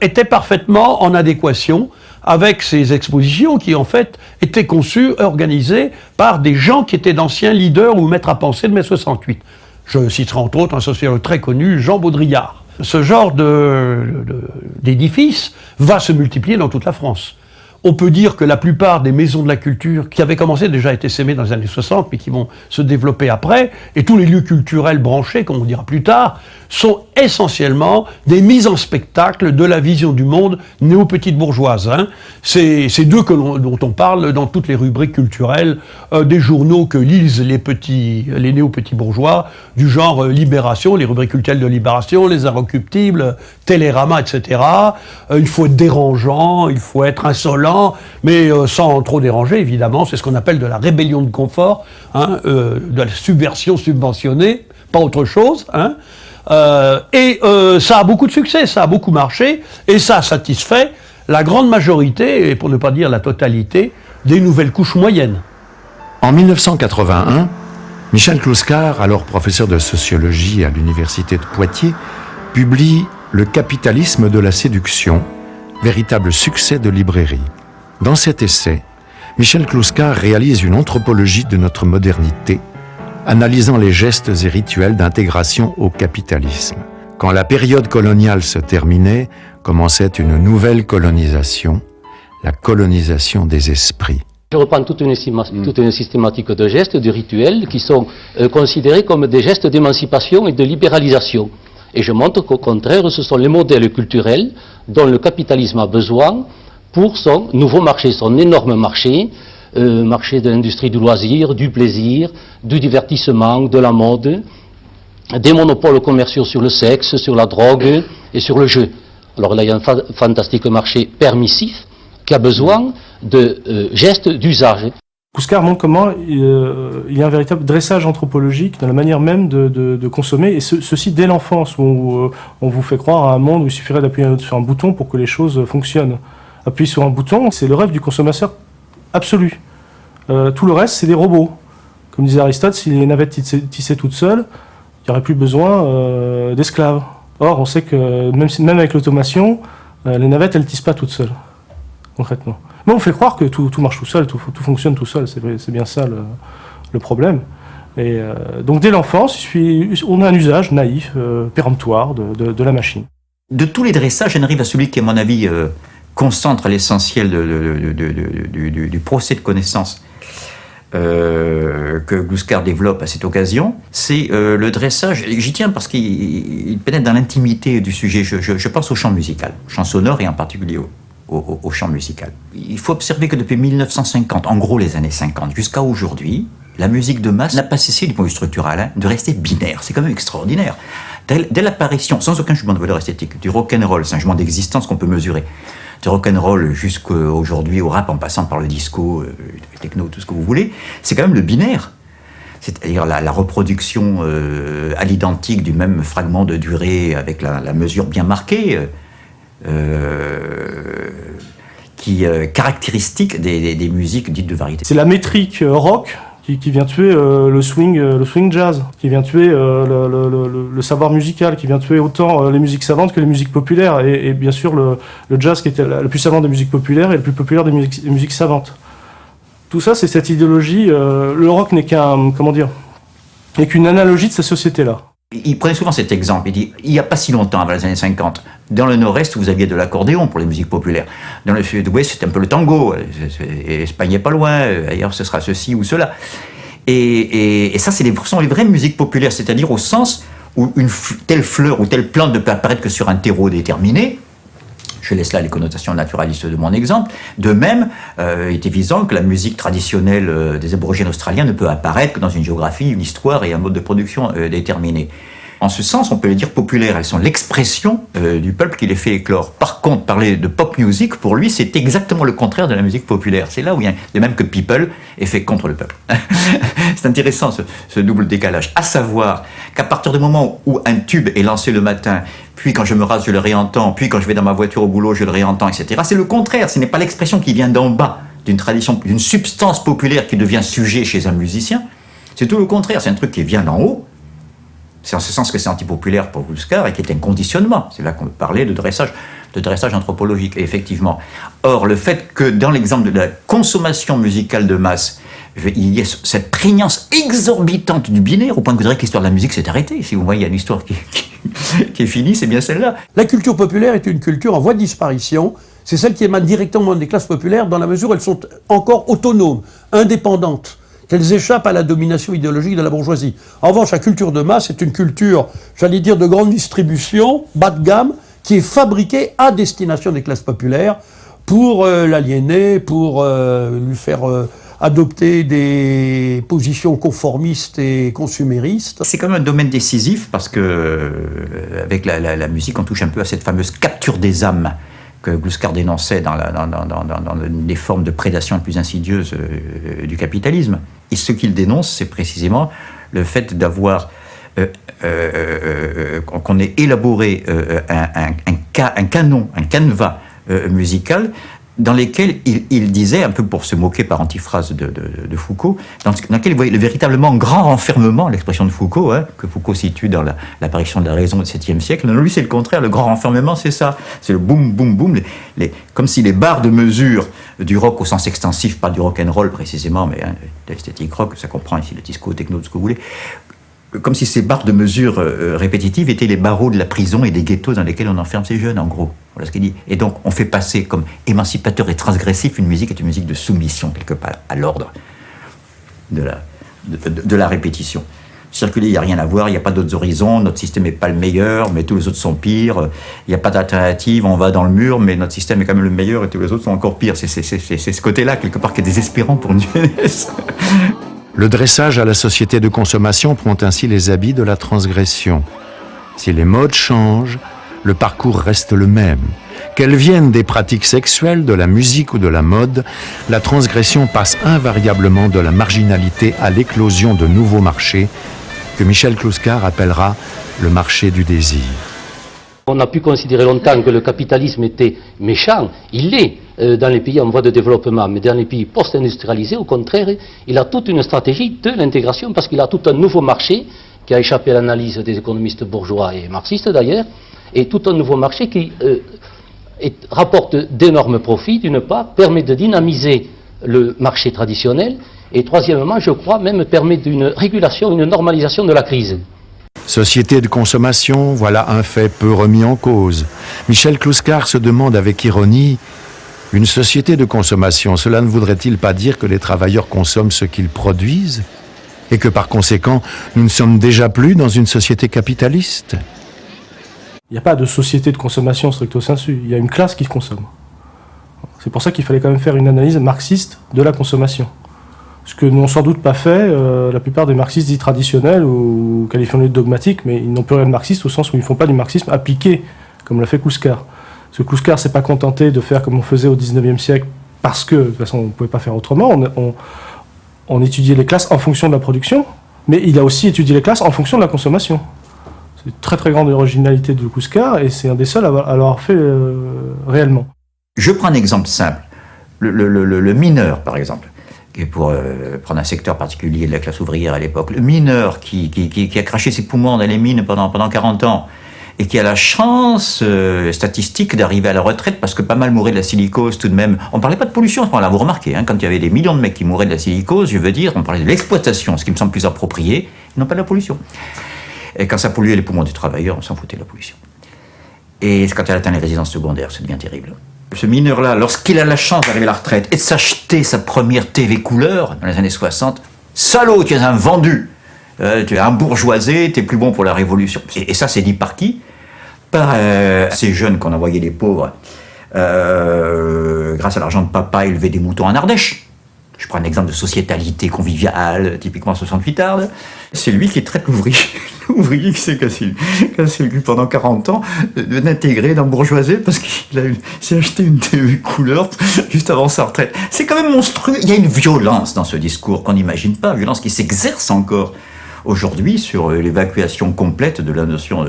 Speaker 6: était parfaitement en adéquation avec ces expositions qui, en fait, étaient conçues, organisées par des gens qui étaient d'anciens leaders ou maîtres à penser de mai 68. Je citerai entre autres un sociologue très connu, Jean Baudrillard. Ce genre d'édifice va se multiplier dans toute la France. On peut dire que la plupart des maisons de la culture, qui avaient commencé déjà à être essaimées dans les années 60, mais qui vont se développer après, et tous les lieux culturels branchés, comme on dira plus tard, sont essentiellement des mises en spectacle de la vision du monde néo-petite bourgeoise. C'est d'eux dont on parle dans toutes les rubriques culturelles des journaux que lisent les néo-petits bourgeois, du genre Libération, les rubriques culturelles de Libération, Les Inrecuptibles, Télérama, etc. Il faut être dérangeant, il faut être insolent, mais sans trop déranger, évidemment. C'est ce qu'on appelle de la rébellion de confort, de la subversion subventionnée, pas autre chose. Ça a beaucoup de succès, ça a beaucoup marché, et ça a satisfait la grande majorité, et pour ne pas dire la totalité, des nouvelles couches moyennes.
Speaker 2: En 1981, Michel Kouskar, alors professeur de sociologie à l'université de Poitiers, publie « Le capitalisme de la séduction », véritable succès de librairie. Dans cet essai, Michel Kouskar réalise une anthropologie de notre modernité, analysant les gestes et rituels d'intégration au capitalisme. Quand la période coloniale se terminait, commençait une nouvelle colonisation, la colonisation des esprits.
Speaker 9: Je reprends toute une systématique de gestes, de rituels qui sont considérés comme des gestes d'émancipation et de libéralisation. Et je montre qu'au contraire, ce sont les modèles culturels dont le capitalisme a besoin pour son nouveau marché, son énorme marché, marché de l'industrie du loisir, du plaisir, du divertissement, de la mode, des monopoles commerciaux sur le sexe, sur la drogue et sur le jeu. Alors là, il y a un fantastique marché permissif qui a besoin de gestes d'usage.
Speaker 7: Kouskar montre comment il y a un véritable dressage anthropologique dans la manière même de consommer, et ceci dès l'enfance, où on vous fait croire à un monde où il suffirait d'appuyer sur un bouton pour que les choses fonctionnent. Appuyer sur un bouton, c'est le rêve du consommateur absolu. Tout le reste, c'est des robots. Comme disait Aristote, si les navettes tissaient toutes seules, il n'y aurait plus besoin d'esclaves. Or, on sait que même avec l'automation, les navettes, elles ne tissent pas toutes seules, concrètement. Mais on fait croire que tout marche tout seul, tout fonctionne tout seul. C'est bien ça le problème. Et donc dès l'enfance, on a un usage naïf, péremptoire de la machine.
Speaker 4: De tous les dressages, j'en arrive à celui qui, à mon avis, concentre l'essentiel du procès de connaissance que Gluskar développe à cette occasion. C'est le dressage. J'y tiens parce qu'il pénètre dans l'intimité du sujet. Je pense au chant musical, au chant sonore et en particulier au chant musical. Il faut observer que depuis 1950, en gros les années 50, jusqu'à aujourd'hui, la musique de masse n'a pas cessé, du point de vue structural, de rester binaire. C'est quand même extraordinaire. Dès l'apparition, sans aucun jugement de valeur esthétique, du rock'n'roll, c'est un jugement d'existence qu'on peut mesurer, du rock'n'roll jusqu'aujourd'hui au rap, en passant par le disco, le techno, tout ce que vous voulez, c'est quand même le binaire. C'est-à-dire la reproduction à l'identique du même fragment de durée avec la mesure bien marquée, qui est caractéristique des musiques dites de variété.
Speaker 7: C'est la métrique rock qui vient tuer le swing jazz, qui vient tuer le savoir musical, qui vient tuer autant les musiques savantes que les musiques populaires, et bien sûr le jazz qui était le plus savant des musiques populaires et le plus populaire des musiques savantes. Tout ça, c'est cette idéologie. Le rock n'est n'est qu'une analogie de cette société-là.
Speaker 4: Il prenait souvent cet exemple, il dit, il n'y a pas si longtemps, avant les années 50, dans le nord-est, vous aviez de l'accordéon pour les musiques populaires. Dans le sud-ouest, c'était un peu le tango. Espagne n'est pas loin, ailleurs ce sera ceci ou cela. Et ça, ce sont les vraies musiques populaires, c'est-à-dire au sens où une telle fleur ou telle plante ne peut apparaître que sur un terreau déterminé. Je laisse là les connotations naturalistes de mon exemple. De même, il est évident que la musique traditionnelle des aborigènes australiens ne peut apparaître que dans une géographie, une histoire et un mode de production déterminé. En ce sens, on peut les dire populaires. Elles sont l'expression du peuple qui les fait éclore. Par contre, parler de pop music, pour lui, c'est exactement le contraire de la musique populaire. C'est là où il y a, de même que people est fait contre le peuple. C'est intéressant ce double décalage. À savoir qu'à partir du moment où un tube est lancé le matin, puis quand je me rase, je le réentends, puis quand je vais dans ma voiture au boulot, je le réentends, etc. C'est le contraire. Ce n'est pas l'expression qui vient d'en bas, d'une tradition, d'une substance populaire qui devient sujet chez un musicien. C'est tout le contraire. C'est un truc qui vient d'en haut. C'est en ce sens que c'est antipopulaire pour Gluskar et qui est un conditionnement. C'est là qu'on parlait de dressage anthropologique, effectivement. Or, le fait que dans l'exemple de la consommation musicale de masse, il y ait cette prégnance exorbitante du binaire, au point que vous direz que l'histoire de la musique s'est arrêtée. Si vous voyez, il y a une histoire qui est finie, c'est bien celle-là.
Speaker 6: La culture populaire est une culture en voie de disparition. C'est celle qui émane directement des classes populaires dans la mesure où elles sont encore autonomes, indépendantes, qu'elles échappent à la domination idéologique de la bourgeoisie. En revanche, la culture de masse est une culture, j'allais dire, de grande distribution, bas de gamme, qui est fabriquée à destination des classes populaires pour l'aliéner, pour lui faire adopter des positions conformistes et consuméristes.
Speaker 4: C'est quand même un domaine décisif parce que avec la musique, on touche un peu à cette fameuse capture des âmes que Gluskar dénonçait dans les formes de prédation les plus insidieuses du capitalisme. Et ce qu'il dénonce, c'est précisément le fait d'avoir qu'on ait élaboré un canon, un canevas musical dans lesquels il disait, un peu pour se moquer par antiphrase de Foucault, dans lequel il voyait le véritablement grand renfermement, l'expression de Foucault, que Foucault situe dans l'apparition de la raison du 7e siècle. Non, lui, c'est le contraire. Le grand renfermement, c'est ça. C'est le boum, boum, boum. Comme si les barres de mesure du rock au sens extensif, pas du rock'n'roll précisément, mais l'esthétique rock, ça comprend ici le disco, techno, tout ce que vous voulez, comme si ces barres de mesure répétitives étaient les barreaux de la prison et des ghettos dans lesquels on enferme ces jeunes, en gros. Voilà ce qu'il dit. Et donc, on fait passer comme émancipateur et transgressif une musique qui est une musique de soumission, quelque part, à l'ordre de la répétition. Circuler, il n'y a rien à voir, il n'y a pas d'autres horizons, notre système n'est pas le meilleur, mais tous les autres sont pires, il n'y a pas d'alternative, on va dans le mur, mais notre système est quand même le meilleur et tous les autres sont encore pires. C'est ce côté-là, quelque part, qui est désespérant pour une jeunesse.
Speaker 2: Le dressage à la société de consommation prend ainsi les habits de la transgression. Si les modes changent, le parcours reste le même. Qu'elles viennent des pratiques sexuelles, de la musique ou de la mode, la transgression passe invariablement de la marginalité à l'éclosion de nouveaux marchés que Michel Gluskar appellera le marché du désir.
Speaker 9: On a pu considérer longtemps que le capitalisme était méchant. Il l'est dans les pays en voie de développement, mais dans les pays post-industrialisés, au contraire, il a toute une stratégie de l'intégration parce qu'il a tout un nouveau marché qui a échappé à l'analyse des économistes bourgeois et marxistes d'ailleurs, et tout un nouveau marché qui rapporte d'énormes profits, d'une part, permet de dynamiser le marché traditionnel, et troisièmement, je crois, même permet d'une régulation, une normalisation de la crise.
Speaker 2: Société de consommation, voilà un fait peu remis en cause. Michel Clouscar se demande avec ironie, une société de consommation, cela ne voudrait-il pas dire que les travailleurs consomment ce qu'ils produisent et que par conséquent, nous ne sommes déjà plus dans une société capitaliste ?
Speaker 7: Il n'y a pas de société de consommation stricto sensu, il y a une classe qui consomme. C'est pour ça qu'il fallait quand même faire une analyse marxiste de la consommation. Ce que n'ont sans doute pas fait la plupart des marxistes dits traditionnels ou qualifions-les de dogmatiques, mais ils n'ont plus rien de marxiste au sens où ils ne font pas du marxisme appliqué, comme l'a fait Clouscar. Parce que Clouscar ne s'est pas contenté de faire comme on faisait au XIXe siècle, parce que de toute façon on ne pouvait pas faire autrement, on étudiait les classes en fonction de la production, mais il a aussi étudié les classes en fonction de la consommation. C'est une très très grande originalité de Clouscar, et c'est un des seuls à l'avoir fait réellement.
Speaker 4: Je prends un exemple simple. Le mineur, par exemple, et pour prendre un secteur particulier de la classe ouvrière à l'époque, le mineur qui a craché ses poumons dans les mines pendant 40 ans, et qui a la chance statistique d'arriver à la retraite parce que pas mal mouraient de la silicose tout de même. On ne parlait pas de pollution à ce moment-là, vous remarquez, quand il y avait des millions de mecs qui mouraient de la silicose, je veux dire, on parlait de l'exploitation, ce qui me semble plus approprié, et non pas de la pollution. Et quand ça polluait les poumons des travailleurs, on s'en foutait de la pollution. Et quand elle atteint les résidences secondaires, ça devient terrible. Ce mineur-là, lorsqu'il a la chance d'arriver à la retraite et de s'acheter sa première TV couleur dans les années 60, salaud, tu es un vendu, tu es un bourgeoisé, tu es plus bon pour la révolution. Et ça, c'est dit par qui ? Par ces jeunes qu'on envoyait les pauvres, grâce à l'argent de papa, élever des moutons en Ardèche. Je prends un exemple de sociétalité conviviale, typiquement 68arde. C'est lui qui traite l'ouvrier qui s'est cassé le cul pendant 40 ans, d'intégrer dans le bourgeoisie parce qu'il s'est acheté une TV couleur juste avant sa retraite. C'est quand même monstrueux. Il y a une violence dans ce discours qu'on n'imagine pas, violence qui s'exerce encore aujourd'hui sur l'évacuation complète de la notion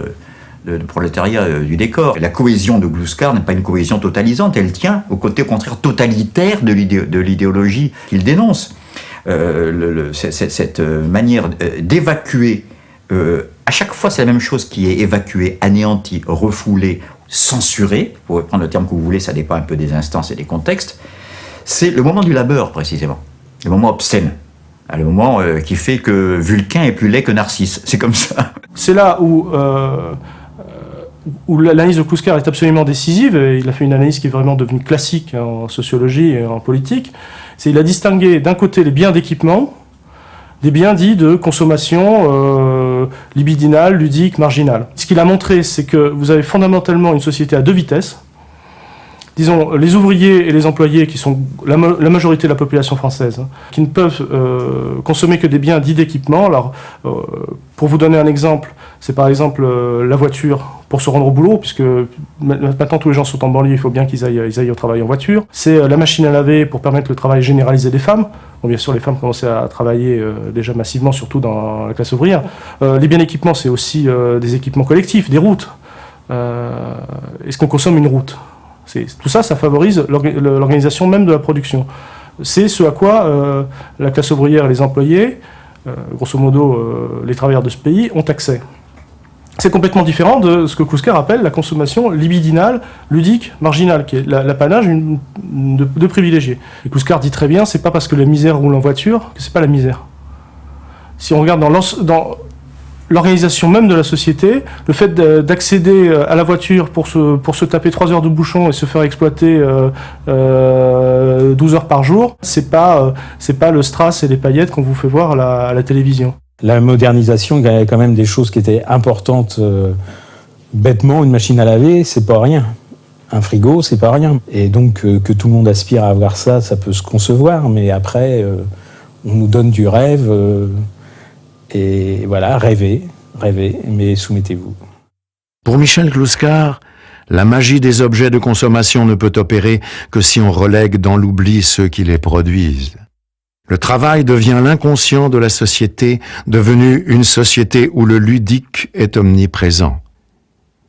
Speaker 4: de prolétariat du décor. La cohésion de Clouscar n'est pas une cohésion totalisante, elle tient au côté au contraire totalitaire de l'idéologie qu'il dénonce. Cette manière d'évacuer, à chaque fois c'est la même chose qui est évacuée, anéantie, refoulée, censurée, vous pouvez prendre le terme que vous voulez, ça dépend un peu des instances et des contextes, c'est le moment du labeur précisément, le moment obscène. Le moment qui fait que Vulcain est plus laid que Narcisse, c'est comme ça.
Speaker 7: C'est là où l'analyse de Clouscar est absolument décisive, et il a fait une analyse qui est vraiment devenue classique en sociologie et en politique. Il a distingué d'un côté les biens d'équipement, des biens dits de consommation libidinale, ludique, marginale. Ce qu'il a montré, c'est que vous avez fondamentalement une société à deux vitesses. Disons, les ouvriers et les employés, qui sont la majorité de la population française, qui ne peuvent consommer que des biens dits d'équipement. Alors, pour vous donner un exemple, c'est par exemple la voiture pour se rendre au boulot, puisque maintenant tous les gens sont en banlieue, il faut bien qu'ils aillent au travail en voiture. C'est la machine à laver pour permettre le travail généralisé des femmes. Bon, bien sûr, les femmes commençaient à travailler déjà massivement, surtout dans la classe ouvrière. Les biens d'équipement, c'est aussi des équipements collectifs, des routes. Est-ce qu'on consomme une route ? Tout ça, ça favorise l'organisation même de la production. C'est ce à quoi la classe ouvrière et les employés, grosso modo les travailleurs de ce pays, ont accès. C'est complètement différent de ce que Clouscar appelle la consommation libidinale, ludique, marginale, qui est l'apanage de privilégiés. Et Clouscar dit très bien, c'est pas parce que la misère roule en voiture que c'est pas la misère. Si on regarde dans l'organisation même de la société, le fait d'accéder à la voiture pour se taper 3 heures de bouchon et se faire exploiter 12 heures par jour, c'est pas le strass et les paillettes qu'on vous fait voir à la télévision.
Speaker 3: La modernisation, il y a quand même des choses qui étaient importantes. Bêtement, une machine à laver, c'est pas rien. Un frigo, c'est pas rien. Et donc, que tout le monde aspire à avoir ça, ça peut se concevoir, mais après, on nous donne du rêve. Et voilà, rêvez, mais soumettez-vous.
Speaker 2: Pour Michel Clouscar, la magie des objets de consommation ne peut opérer que si on relègue dans l'oubli ceux qui les produisent. Le travail devient l'inconscient de la société, devenue une société où le ludique est omniprésent.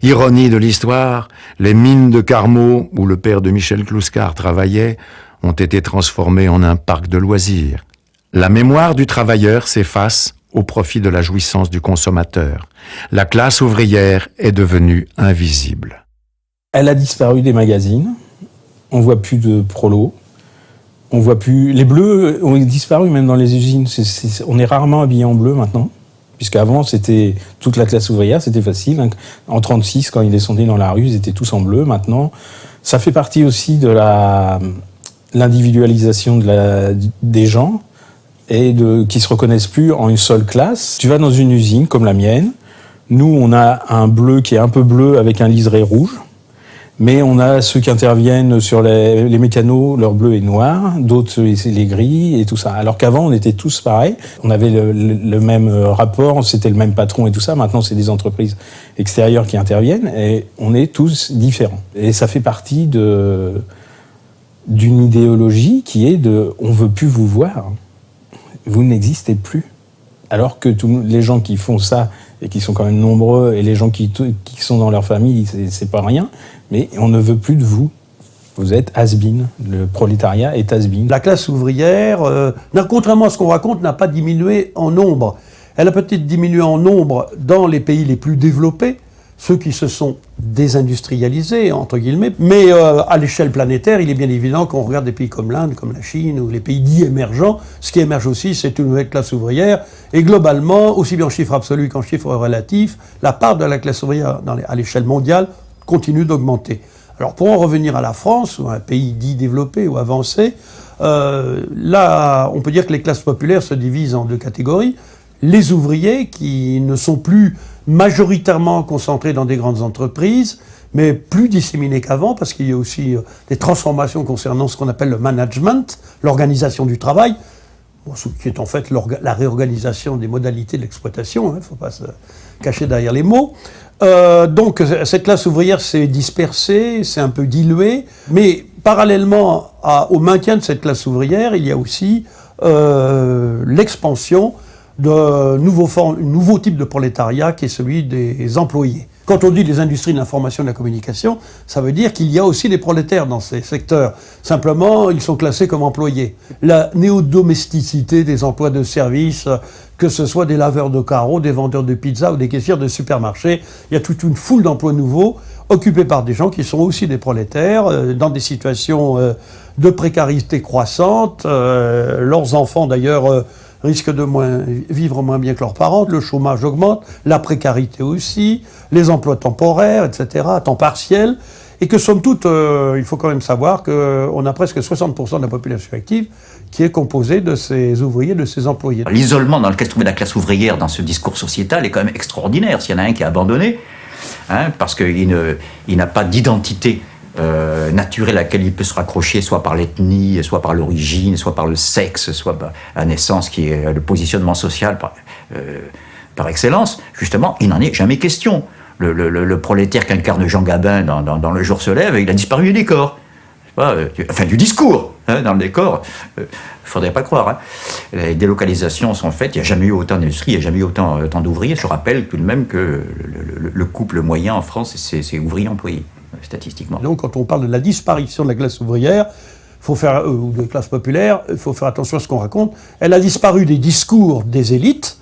Speaker 2: Ironie de l'histoire, les mines de Carmaux, où le père de Michel Clouscar travaillait, ont été transformées en un parc de loisirs. La mémoire du travailleur s'efface au profit de la jouissance du consommateur. La classe ouvrière est devenue invisible.
Speaker 3: Elle a disparu des magazines. On voit plus de prolos. On voit plus... Les bleus ont disparu même dans les usines. On est rarement habillé en bleu maintenant, Puisqu'avant, c'était toute la classe ouvrière, c'était facile. En 1936, quand ils descendaient dans la rue, ils étaient tous en bleu. Maintenant, ça fait partie aussi de l'individualisation des gens et qui se reconnaissent plus en une seule classe. Tu vas dans une usine comme la mienne. Nous, on a un bleu qui est un peu bleu avec un liseré rouge. Mais on a ceux qui interviennent sur les mécanos, leur bleu est noir, d'autres c'est les gris et tout ça. Alors qu'avant, on était tous pareils, on avait le même rapport, c'était le même patron et tout ça. Maintenant, c'est des entreprises extérieures qui interviennent et on est tous différents. Et ça fait partie d'une idéologie qui est on veut plus vous voir, vous n'existez plus. Alors que les gens qui font ça et qui sont quand même nombreux, et les gens qui sont dans leur famille, c'est pas rien, mais on ne veut plus de vous. Vous êtes has-been. Le prolétariat est has-been.
Speaker 6: La classe ouvrière, contrairement à ce qu'on raconte, n'a pas diminué en nombre. Elle a peut-être diminué en nombre dans les pays les plus développés, ceux qui se sont désindustrialisés, entre guillemets, mais à l'échelle planétaire, il est bien évident qu'on regarde des pays comme l'Inde, comme la Chine, ou les pays dits émergents, ce qui émerge aussi, c'est une nouvelle classe ouvrière, et globalement, aussi bien en chiffre absolu qu'en chiffre relatif, la part de la classe ouvrière à l'échelle mondiale continue d'augmenter. Alors pour en revenir à la France, ou à un pays dit développé ou avancé, là, on peut dire que les classes populaires se divisent en deux catégories. Les ouvriers qui ne sont plus majoritairement concentrés dans des grandes entreprises, mais plus disséminés qu'avant, parce qu'il y a aussi des transformations concernant ce qu'on appelle le management, l'organisation du travail, ce qui est en fait la réorganisation des modalités de l'exploitation, il ne faut pas se cacher derrière les mots. Donc cette classe ouvrière s'est dispersée, s'est un peu diluée, mais parallèlement au maintien de cette classe ouvrière, il y a aussi l'expansion de nouveau type de prolétariat qui est celui des employés. Quand on dit les industries de l'information et de la communication, ça veut dire qu'il y a aussi des prolétaires dans ces secteurs. Simplement, ils sont classés comme employés. La néo-domesticité des emplois de service, que ce soit des laveurs de carreaux, des vendeurs de pizza ou des caissières de supermarchés, il y a toute une foule d'emplois nouveaux occupés par des gens qui sont aussi des prolétaires, dans des situations de précarité croissante. Leurs enfants, d'ailleurs, risquent de vivre moins bien que leurs parents, le chômage augmente, la précarité aussi, les emplois temporaires, etc., à temps partiel, et que somme toute, il faut quand même savoir qu'on a presque 60% de la population active qui est composée de ces ouvriers, de ces employés.
Speaker 4: L'isolement dans lequel se trouvait la classe ouvrière dans ce discours sociétal est quand même extraordinaire. S'il y en a un qui est abandonné, parce qu'il n'a pas d'identité naturelle à laquelle il peut se raccrocher, soit par l'ethnie, soit par l'origine, soit par le sexe, soit par la naissance, qui est le positionnement social par excellence, justement, il n'en est jamais question. Le prolétaire qu'incarne Jean Gabin dans Le jour se lève, il a disparu du décor. Du discours, dans le décor, il ne faudrait pas croire. Les délocalisations sont faites, il n'y a jamais eu autant d'industrie, il n'y a jamais eu autant d'ouvriers. Je rappelle tout de même que le couple moyen en France, c'est ouvrier-employé. Statistiquement.
Speaker 6: Donc, quand on parle de la disparition de la classe ouvrière, ou de la classe populaire, il faut faire attention à ce qu'on raconte. Elle a disparu des discours des élites,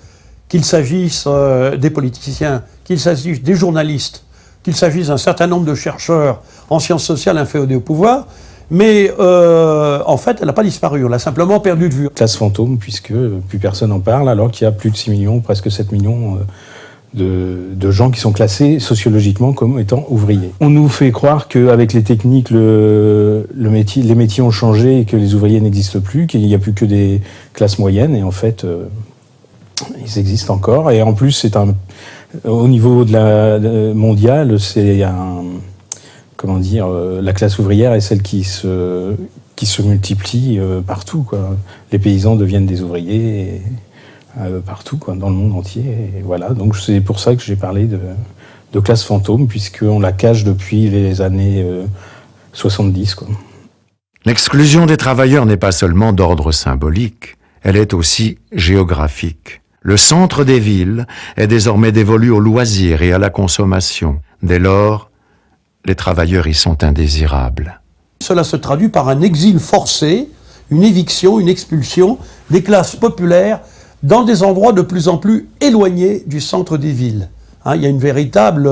Speaker 6: qu'il s'agisse des politiciens, qu'il s'agisse des journalistes, qu'il s'agisse d'un certain nombre de chercheurs en sciences sociales inféodés au pouvoir, mais en fait, elle n'a pas disparu, on l'a simplement perdu de vue.
Speaker 3: Classe fantôme, puisque plus personne n'en parle, alors qu'il y a plus de 6 millions, presque 7 millions de gens qui sont classés sociologiquement comme étant ouvriers. On nous fait croire qu'avec les techniques, les métiers ont changé et que les ouvriers n'existent plus, qu'il n'y a plus que des classes moyennes, et en fait, ils existent encore. Et en plus, au niveau mondial, c'est la classe ouvrière est celle qui se multiplie partout, quoi. Les paysans deviennent des ouvriers partout, quoi, dans le monde entier. Et voilà, donc c'est pour ça que j'ai parlé de classe fantôme, puisqu'on la cache depuis les années 70. Quoi.
Speaker 2: L'exclusion des travailleurs n'est pas seulement d'ordre symbolique, elle est aussi géographique. Le centre des villes est désormais dévolu au loisir et à la consommation. Dès lors, les travailleurs y sont indésirables.
Speaker 6: Cela se traduit par un exil forcé, une éviction, une expulsion des classes populaires dans des endroits de plus en plus éloignés du centre des villes. Il y a une véritable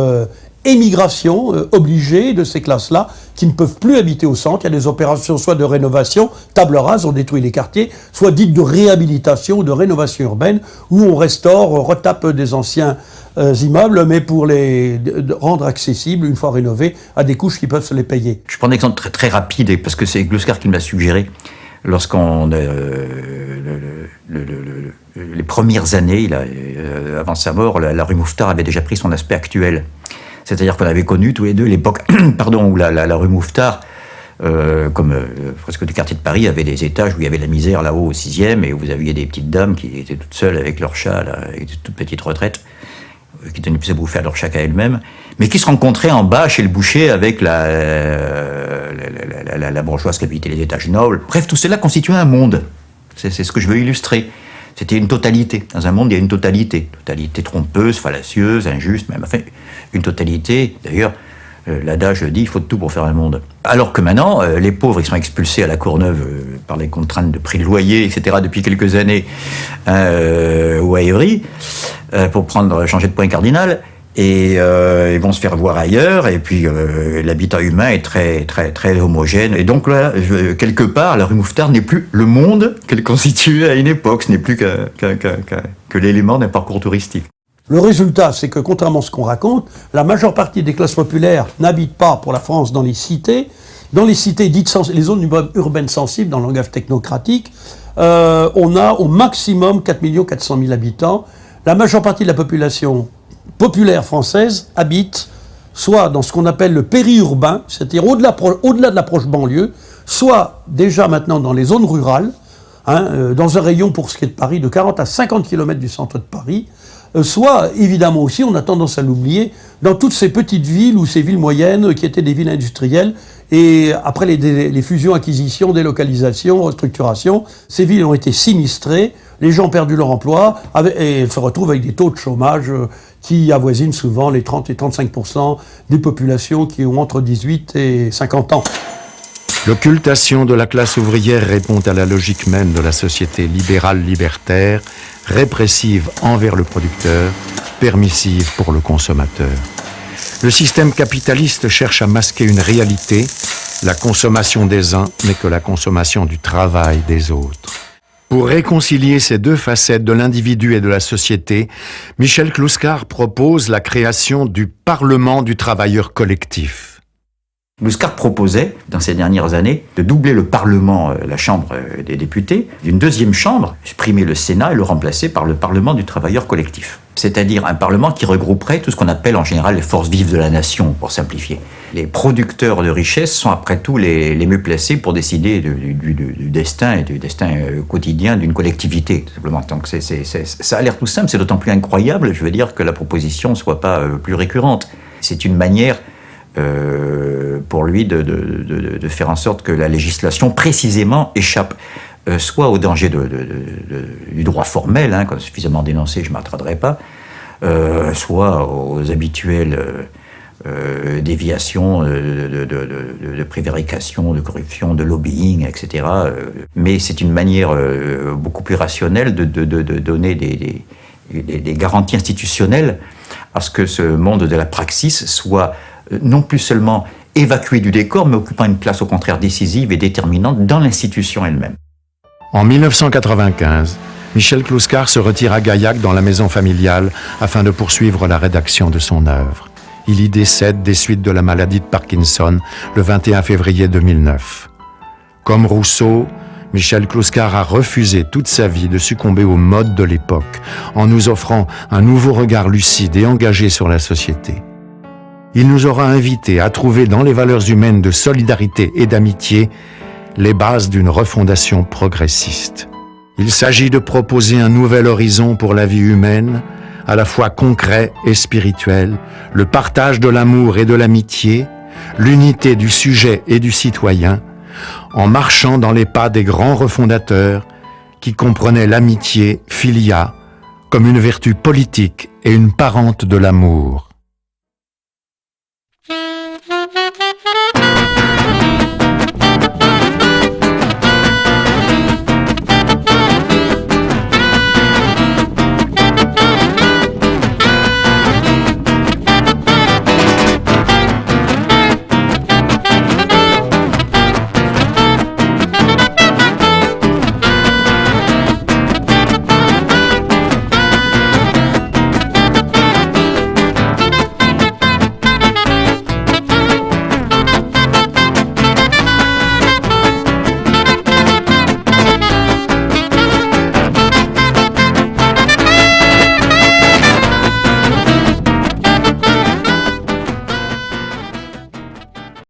Speaker 6: émigration obligée de ces classes-là qui ne peuvent plus habiter au centre. Il y a des opérations soit de rénovation, table rase, on détruit les quartiers, soit dites de réhabilitation ou de rénovation urbaine, où on restaure, retape des anciens immeubles, mais pour les rendre accessibles, une fois rénovés, à des couches qui peuvent se les payer.
Speaker 4: Je prends un exemple très, très rapide, parce que c'est Gluskar qui me l'a suggéré. Lorsqu'on les premières années, avant sa mort, la rue Mouffetard avait déjà pris son aspect actuel. C'est-à-dire qu'on avait connu tous les deux l'époque où la rue Mouffetard, comme presque du quartier de Paris, avait des étages où il y avait la misère là-haut au 6e, et où vous aviez des petites dames qui étaient toutes seules avec leur chat, là, avec des toutes petites retraites, qui tenaient plus à bouffer à leur chat qu'à elles-mêmes, mais qui se rencontraient en bas chez le boucher avec la bourgeoise qui habitait les étages nobles. Bref, tout cela constituait un monde. C'est ce que je veux illustrer. C'était une totalité. Dans un monde, il y a une totalité. Totalité trompeuse, fallacieuse, injuste, même. Enfin, une totalité. D'ailleurs, l'adage dit, il faut de tout pour faire un monde. Alors que maintenant, les pauvres, ils sont expulsés à la Courneuve par les contraintes de prix de loyer, etc., depuis quelques années, ou à Évry, pour changer de point cardinal. Et ils vont se faire voir ailleurs, et puis l'habitat humain est très, très, très homogène. Et donc là, quelque part, la rue Mouffetard n'est plus le monde qu'elle constituait à une époque, ce n'est plus que l'élément d'un parcours touristique.
Speaker 6: Le résultat, c'est que contrairement à ce qu'on raconte, la majeure partie des classes populaires n'habitent pas, pour la France, dans les cités. Dans les cités dites les zones urbaines sensibles, dans le langage technocratique, on a au maximum 4 400 000 habitants. La majeure partie de la population populaire française habite soit dans ce qu'on appelle le périurbain, c'est-à-dire au-delà de l'approche banlieue, soit déjà maintenant dans les zones rurales, dans un rayon pour ce qui est de Paris de 40 à 50 km du centre de Paris, soit évidemment aussi, on a tendance à l'oublier, dans toutes ces petites villes ou ces villes moyennes qui étaient des villes industrielles, et après les fusions, acquisitions, délocalisations, restructurations, ces villes ont été sinistrées, les gens ont perdu leur emploi et se retrouvent avec des taux de chômage qui avoisinent souvent les 30 et 35% des populations qui ont entre 18 et 50 ans.
Speaker 2: L'occultation de la classe ouvrière répond à la logique même de la société libérale libertaire, répressive envers le producteur, permissive pour le consommateur. Le système capitaliste cherche à masquer une réalité. La consommation des uns n'est que la consommation du travail des autres. Pour réconcilier ces deux facettes de l'individu et de la société, Michel Gluskar propose la création du Parlement du travailleur collectif.
Speaker 4: Gluskar proposait, dans ces dernières années, de doubler le Parlement, la Chambre des députés, d'une deuxième chambre, supprimer le Sénat et le remplacer par le Parlement du travailleur collectif. C'est-à-dire un Parlement qui regrouperait tout ce qu'on appelle en général les forces vives de la nation, pour simplifier. Les producteurs de richesse sont après tout les mieux placés pour décider du destin et du destin quotidien d'une collectivité, tout simplement. Donc ça a l'air tout simple, c'est d'autant plus incroyable, je veux dire, que la proposition ne soit pas plus récurrente. C'est une manière pour lui de faire en sorte que la législation précisément échappe soit au danger du droit formel, suffisamment dénoncé, je ne m'attarderai pas, soit aux habituelles déviations de prévarication, de corruption, de lobbying, etc. Mais c'est une manière beaucoup plus rationnelle de donner des garanties institutionnelles à ce que ce monde de la praxis soit non plus seulement évacué du décor, mais occupant une place au contraire décisive et déterminante dans l'institution elle-même.
Speaker 2: En 1995, Michel Gluskar se retire à Gaillac dans la maison familiale afin de poursuivre la rédaction de son œuvre. Il y décède des suites de la maladie de Parkinson le 21 février 2009. Comme Rousseau, Michel Gluskar a refusé toute sa vie de succomber aux modes de l'époque en nous offrant un nouveau regard lucide et engagé sur la société. Il nous aura invités à trouver dans les valeurs humaines de solidarité et d'amitié les bases d'une refondation progressiste. Il s'agit de proposer un nouvel horizon pour la vie humaine, à la fois concret et spirituel, le partage de l'amour et de l'amitié, l'unité du sujet et du citoyen, en marchant dans les pas des grands refondateurs qui comprenaient l'amitié, philia, comme une vertu politique et une parente de l'amour.